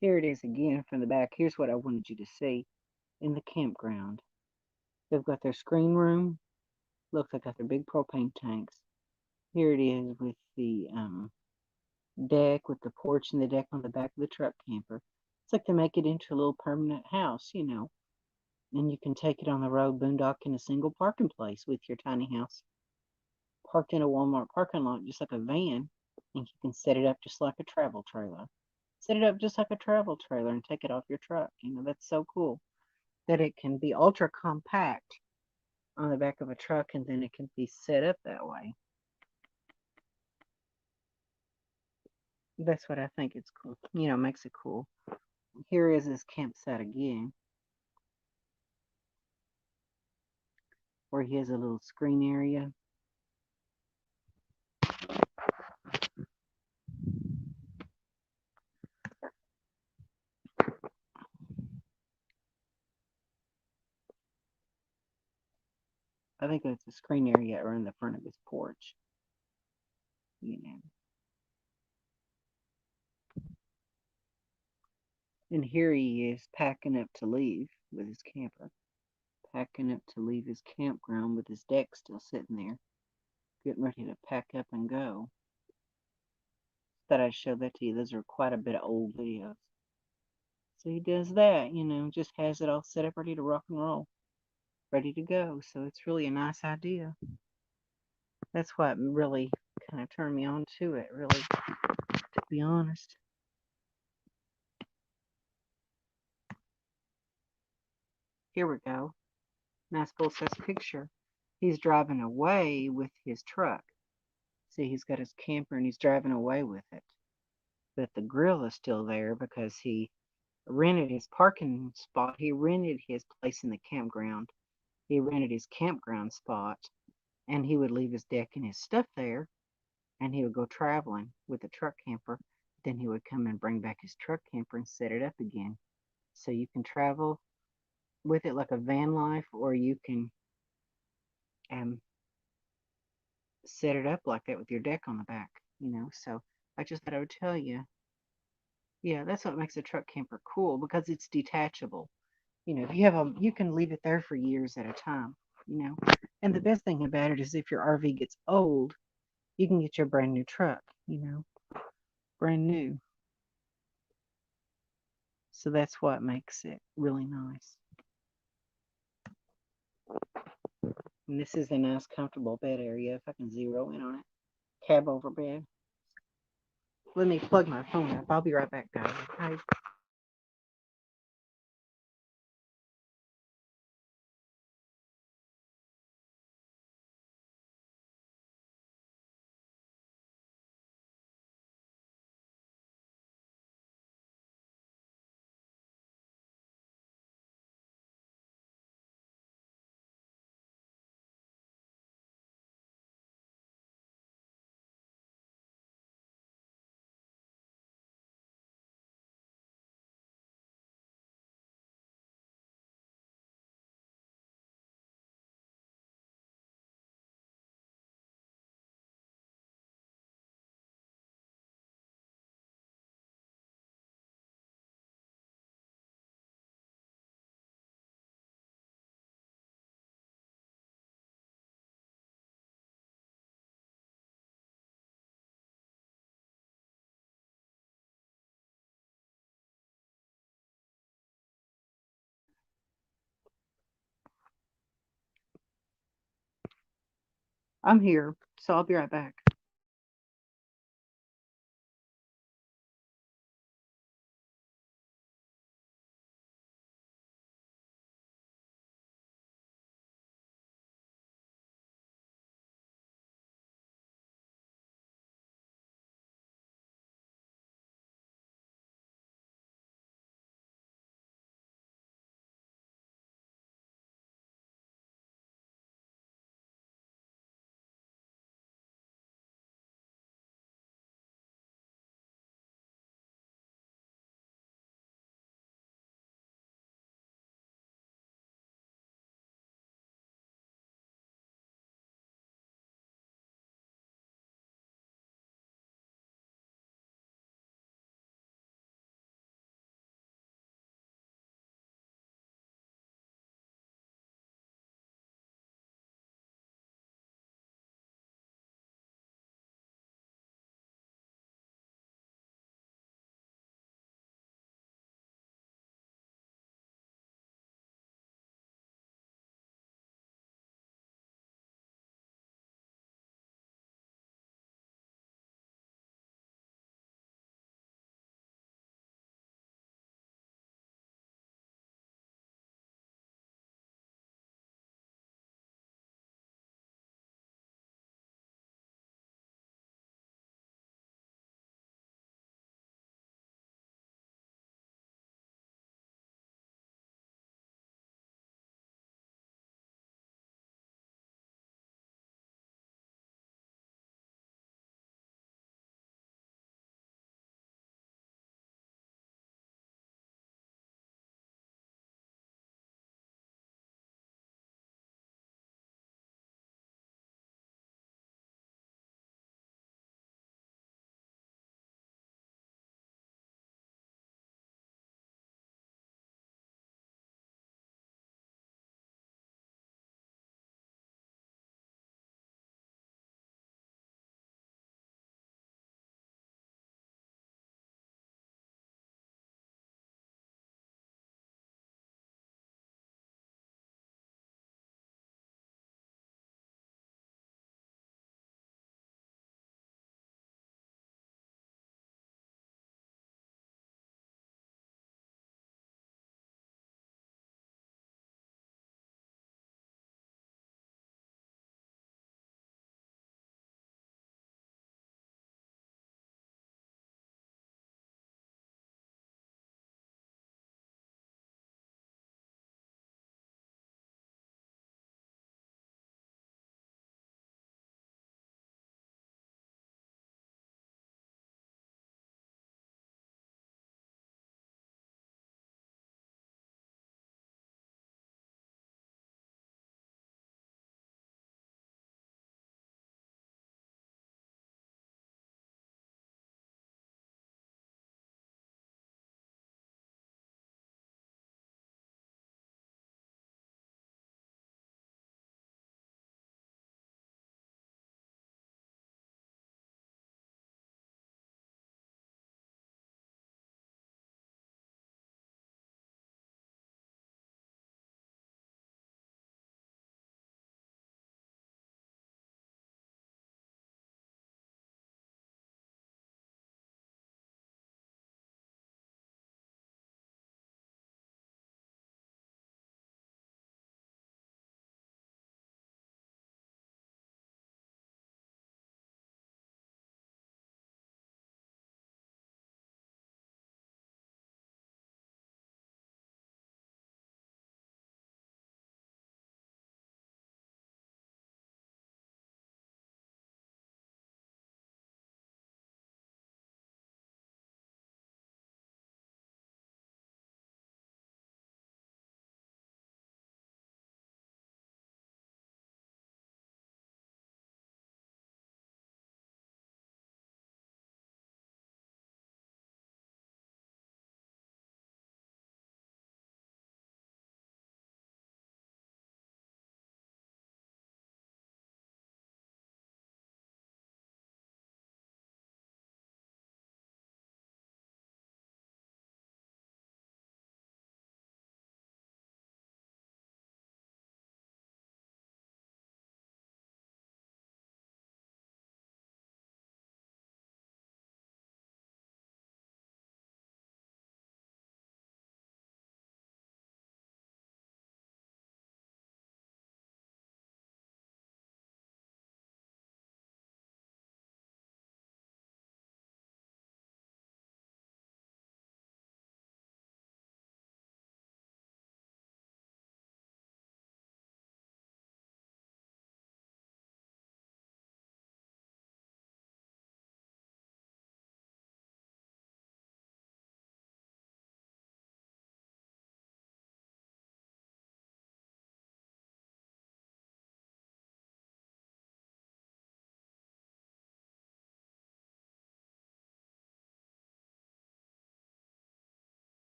Here it is again from the back. Here's what I wanted you to see in the campground. They've got their screen room. Look, they got their big propane tanks. Here it is with the deck, with the porch and the deck on the back of the truck camper. It's like they make it into a little permanent house. And you can take it on the road, boondock in a single parking place with your tiny house, parked in a Walmart parking lot, just like a van, and you can set it up just like a travel trailer. Set it up just like a travel trailer and take it off your truck. That's so cool that it can be ultra compact on the back of a truck and then it can be set up that way. That's what I think it's cool. Makes it cool. Here is this campsite again, where he has a little screen area. I think that's a screen area around the front of his porch. And here he is packing up to leave with his camper. Packing up to leave his campground with his deck still sitting there. Getting ready to pack up and go. Thought I'd show that to you. Those are quite a bit of old videos. So he does that, just has it all set up ready to rock and roll. Ready to go. So it's really a nice idea. That's what really kind of turned me on to it, really, to be honest. Here we go. Nice full size picture. He's driving away with his truck. See, he's got his camper and he's driving away with it. But the grill is still there because he rented his parking spot. He rented his place in the campground. He rented his campground spot, and he would leave his deck and his stuff there, and he would go traveling with the truck camper. Then he would come and bring back his truck camper and set it up again. So you can travel with it like a van life, or you can set it up like that with your deck on the back. So I just thought I would tell you, yeah, that's what makes a truck camper cool because it's detachable. If you have you can leave it there for years at a time. And the best thing about it is if your RV gets old, you can get your brand new truck, brand new. So that's what makes it really nice. And this is a nice, comfortable bed area if I can zero in on it. Cab over bed. Let me plug my phone up. I'll be right back, guys. Okay. I'm here, so I'll be right back.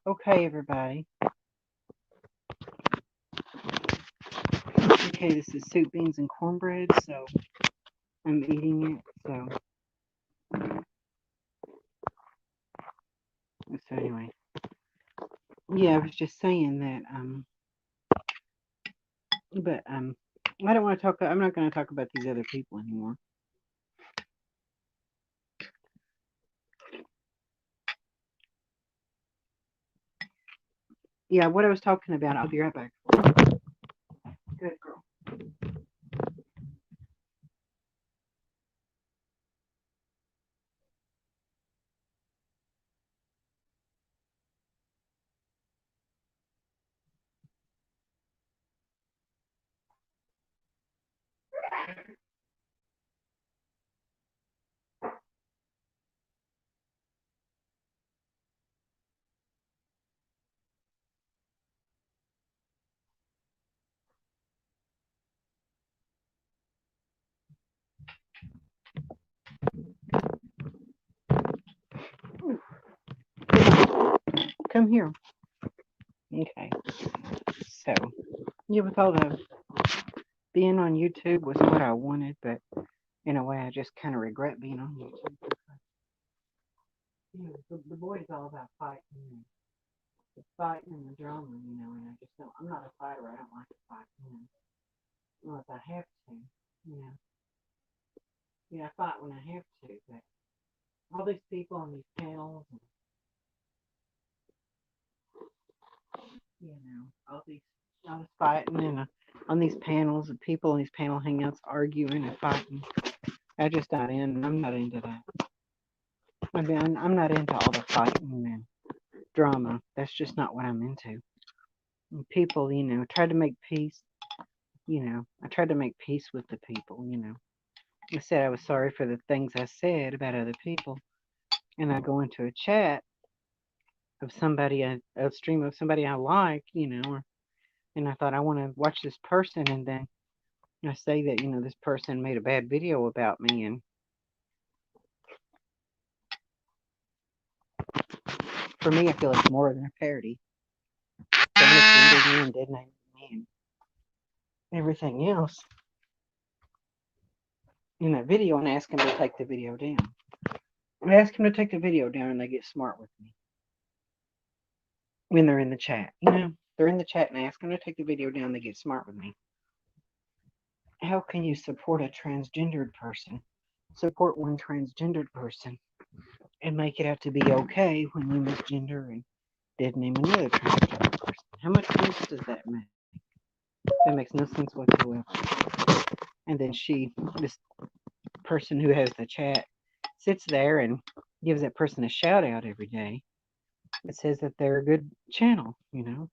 Okay, everybody. Okay, this is soup, beans, and cornbread, so I'm eating it. So anyway, yeah, I was just saying that. But I don't want to talk. I'm not going to talk about these other people anymore. Yeah, what I was talking about. I'll be right back. Good girl. Come here. Okay. So, yeah, with all the being on YouTube was what I wanted, but in a way, I just kind of regret being on YouTube. You know, the boys all about fighting, and the fighting and the drama, and I just don't. I'm not a fighter. I don't like to fight, unless I have to, you know. Yeah, I fight when I have to, but all these people on these panels, and, all this fighting and on these panels, and people on these panel hangouts arguing and fighting. I just not in. I'm not into that. I mean, I'm not into all the fighting and drama. That's just not what I'm into. And people, try to make peace. I tried to make peace with the people. I said I was sorry for the things I said about other people, and I go into a chat of somebody, a stream of somebody I like, and I thought I want to watch this person, and then I say that this person made a bad video about me, and for me, I feel it's more than a parody. So misgendered me and dead named me and everything else in that video, and I ask them to take the video down. I ask them to take the video down, and they get smart with me when they're in the chat. They're in the chat, and I ask them to take the video down. They get smart with me. How can you support a transgendered person? Support one transgendered person and make it out to be okay when you misgender and dead name another transgendered person. How much sense does that make? That makes no sense whatsoever. And then this person who has the chat, sits there and gives that person a shout out every day. It says that they're a good channel, and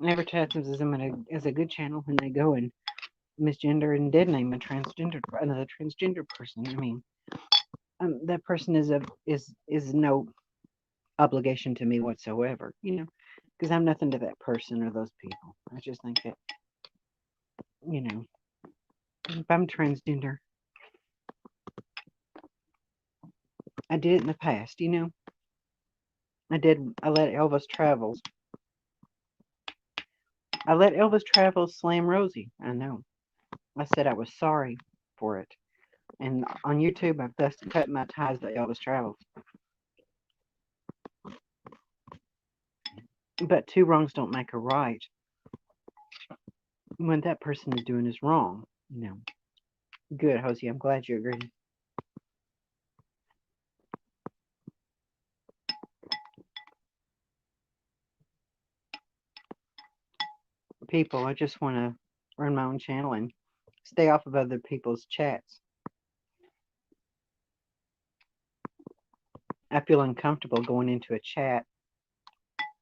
advertises them as a good channel when they go and misgender and dead name another transgender person. I mean, that person is no obligation to me whatsoever, because I'm nothing to that person or those people. I just think that, if I'm transgender, I did it in the past, I let Elvis Travels. I let Elvis Travels slam Rosie. I know. I said I was sorry for it. And on YouTube, I've thus cut my ties to Elvis Travels. But two wrongs don't make a right. When that person is doing is wrong, Good, Josie. I'm glad you agree. People, I just want to run my own channel and stay off of other people's chats. I feel uncomfortable going into a chat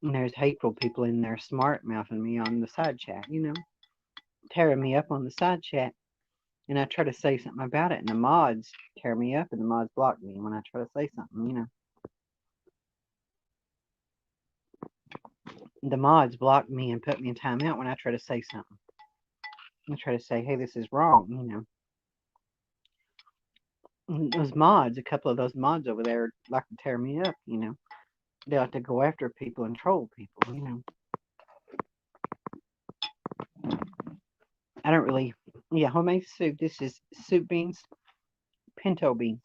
and there's hateful people in there smart mouthing me on the side chat, tearing me up on the side chat. And I try to say something about it, and the mods tear me up, and the mods block me when I try to say something, The mods block me and put me in timeout when I try to say something. I try to say, hey, this is wrong, And those mods, a couple of those mods over there like to tear me up, They like to go after people and troll people, you know. I don't really, yeah, homemade soup. This is soup beans, pinto beans.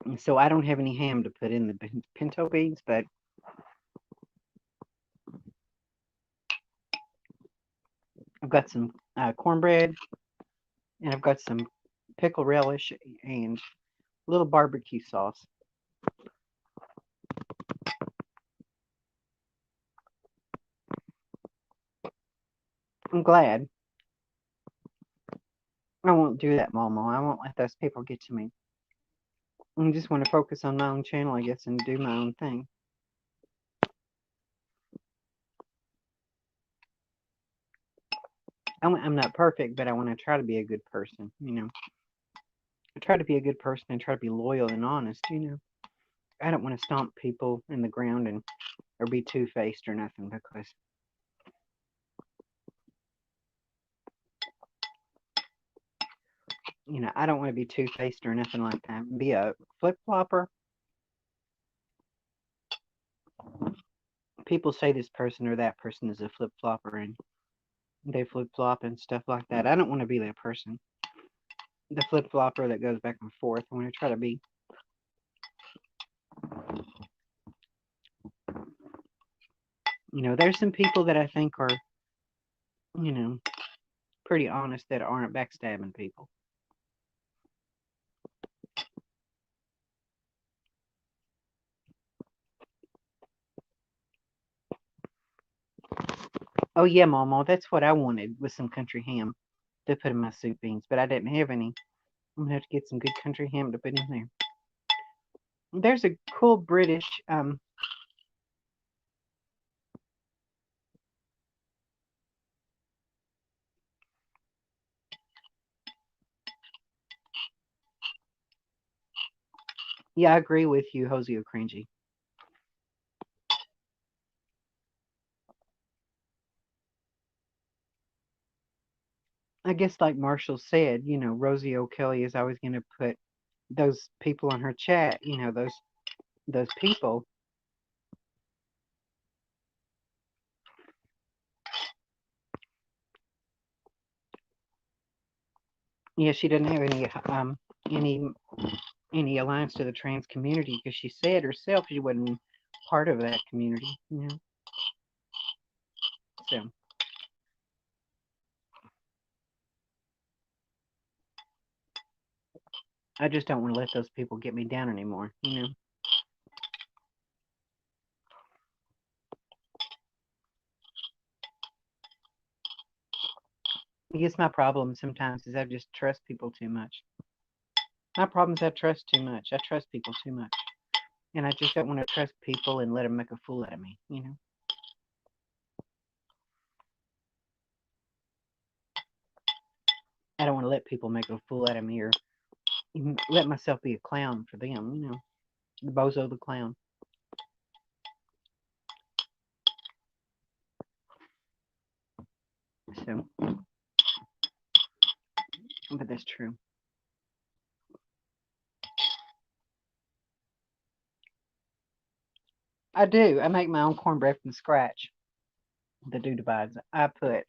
And so I don't have any ham to put in the pinto beans, but I've got some cornbread and I've got some pickle relish and a little barbecue sauce. I'm glad. I won't do that, Momo. I won't let those people get to me. I just want to focus on my own channel, I guess, and do my own thing. I'm not perfect, but I want to try to be a good person, you know. I try to be a good person and try to be loyal and honest, you know. I don't want to stomp people in the ground and or be two-faced or nothing because you know I don't want to be two-faced or nothing like that. Be a flip-flopper. People say this person or that person is a flip-flopper and they flip-flop and stuff like that. I don't want to be that person. The flip-flopper that goes back and forth. I want to try to be, you know, there's some people that I think are, you know, pretty honest that aren't backstabbing people. Oh yeah, Mama, that's what I wanted with some country ham to put in my soup beans, but I didn't have any. I'm gonna have to get some good country ham to put in there. There's a cool British yeah, I agree with you, Hosea Cringy. I guess like Marshall said, you know, Rosie O'Kelly is always gonna put those people on her chat, you know, those people. Yeah, she doesn't have any any alliance to the trans community because she said herself she wasn't part of that community, you know. So I just don't want to let those people get me down anymore, you know. I guess my problem sometimes is I just trust people too much. My problem is I trust too much. I trust people too much. And I just don't want to trust people and let them make a fool out of me, you know. I don't want to let people make a fool out of me or even let myself be a clown for them, you know. The bozo the clown. So, but that's true. I do. I make my own cornbread from scratch. The do divides. I put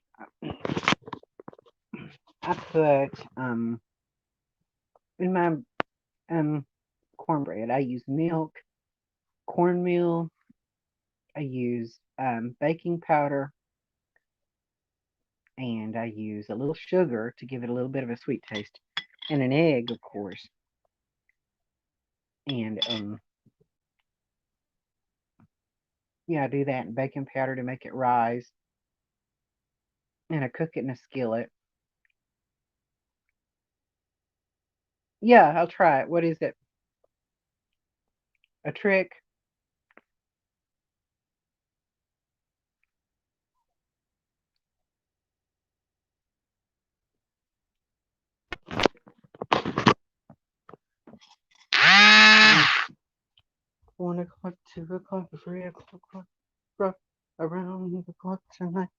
in my um cornbread. I use milk, cornmeal. I use baking powder, and I use a little sugar to give it a little bit of a sweet taste, and an egg, of course. And yeah, I do that, and baking powder to make it rise, and I cook it in a skillet. Yeah, I'll try it. What is it? A trick? One o'clock, 2 o'clock, 3 o'clock, around the clock tonight.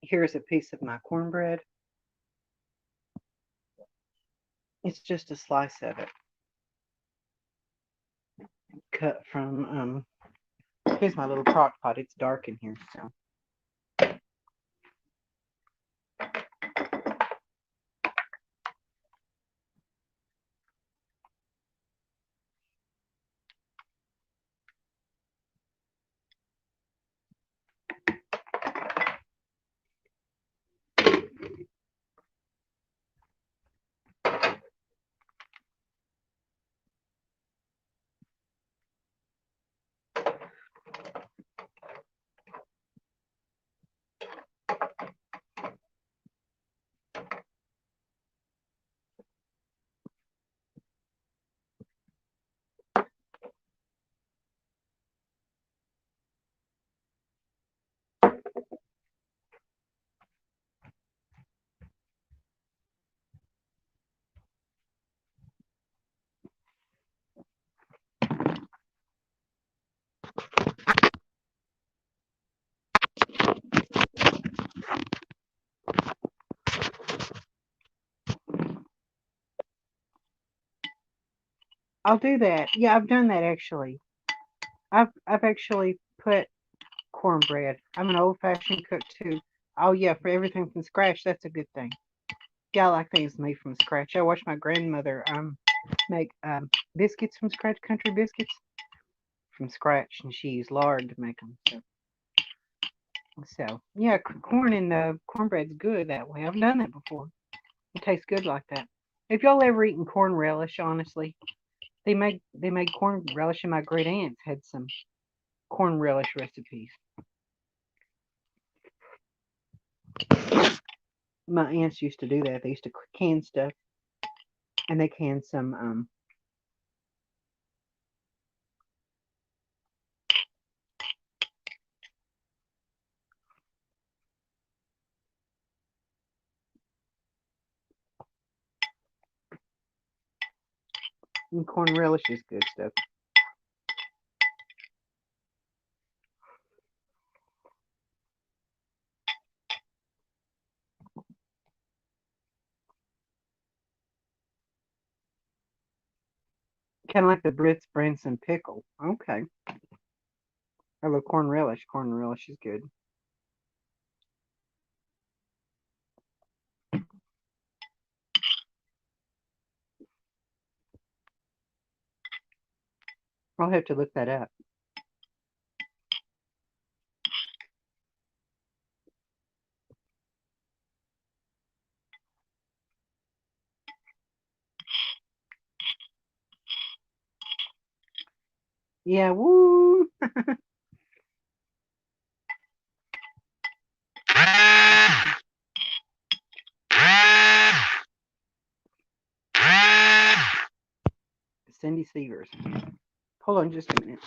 Here's a piece of my cornbread. It's just a slice of it cut from. Here's my little crock pot. It's dark in here, so. I'll do that. Yeah, I've done that actually. I've actually put cornbread. I'm an old-fashioned cook too. Oh yeah, for everything from scratch, that's a good thing. Yeah, I like things made from scratch. I watched my grandmother make biscuits from scratch, country biscuits from scratch, and she used lard to make them. So yeah, corn and cornbread's good that way. I've done that before. It tastes good like that. If y'all ever eaten corn relish, honestly, they made corn relish, and my great aunts had some corn relish recipes. My aunts used to do that. They used to can stuff, and they canned some corn relish is good stuff. Kind of like the Brits Branson pickle. Okay, I love corn relish. Corn relish is good. I'll have to look that up. Yeah, woo! Cindy Severs. Hold on just a minute.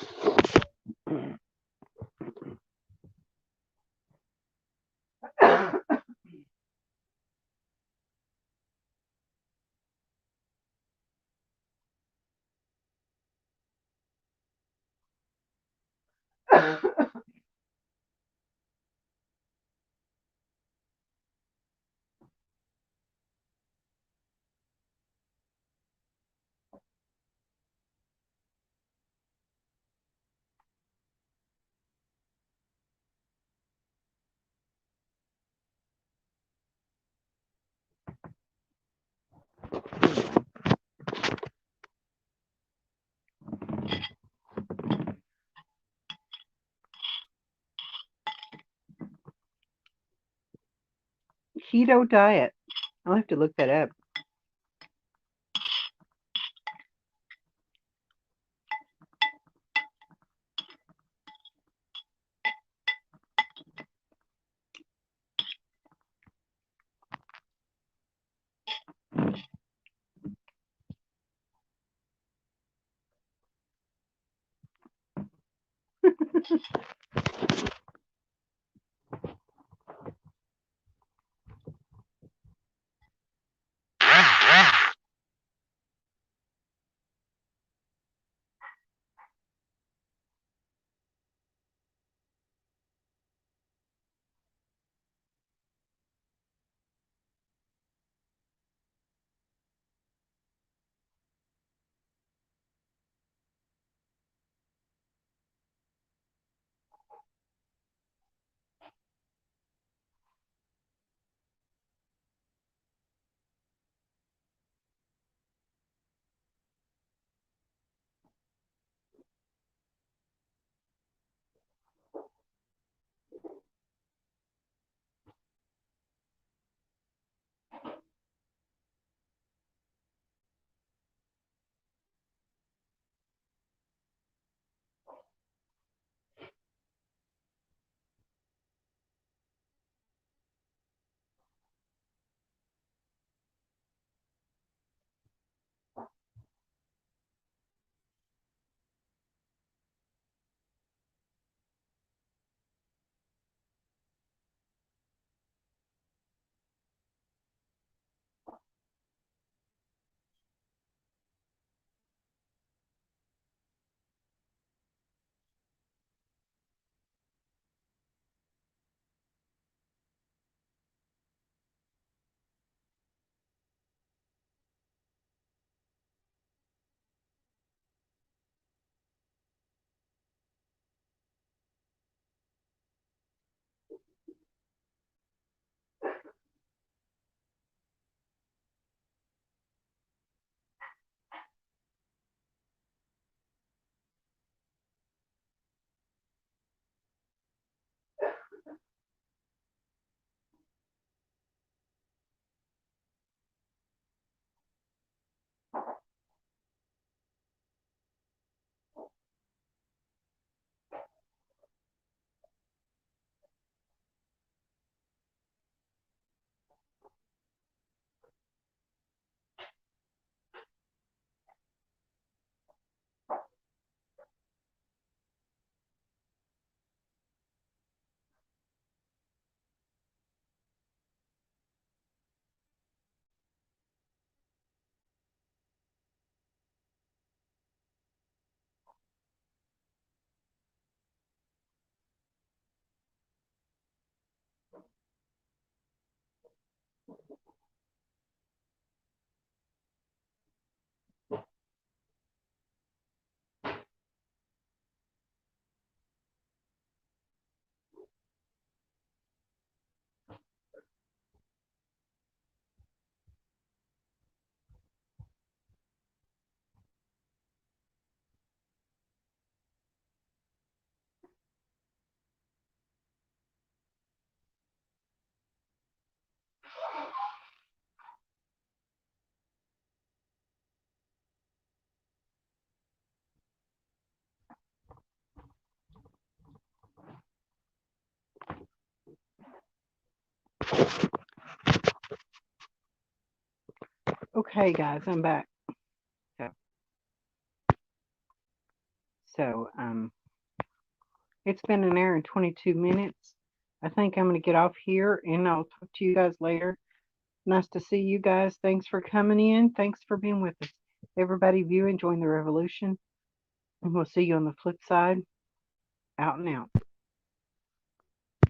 Keto diet. I'll have to look that up. Okay, guys, I'm back. So, so it's been an hour and 22 minutes. I think I'm going to get off here, and I'll talk to you guys later. Nice to see you guys. Thanks for coming in. Thanks for being with us. Everybody viewing, join the revolution. And we'll see you on the flip side. Out and out.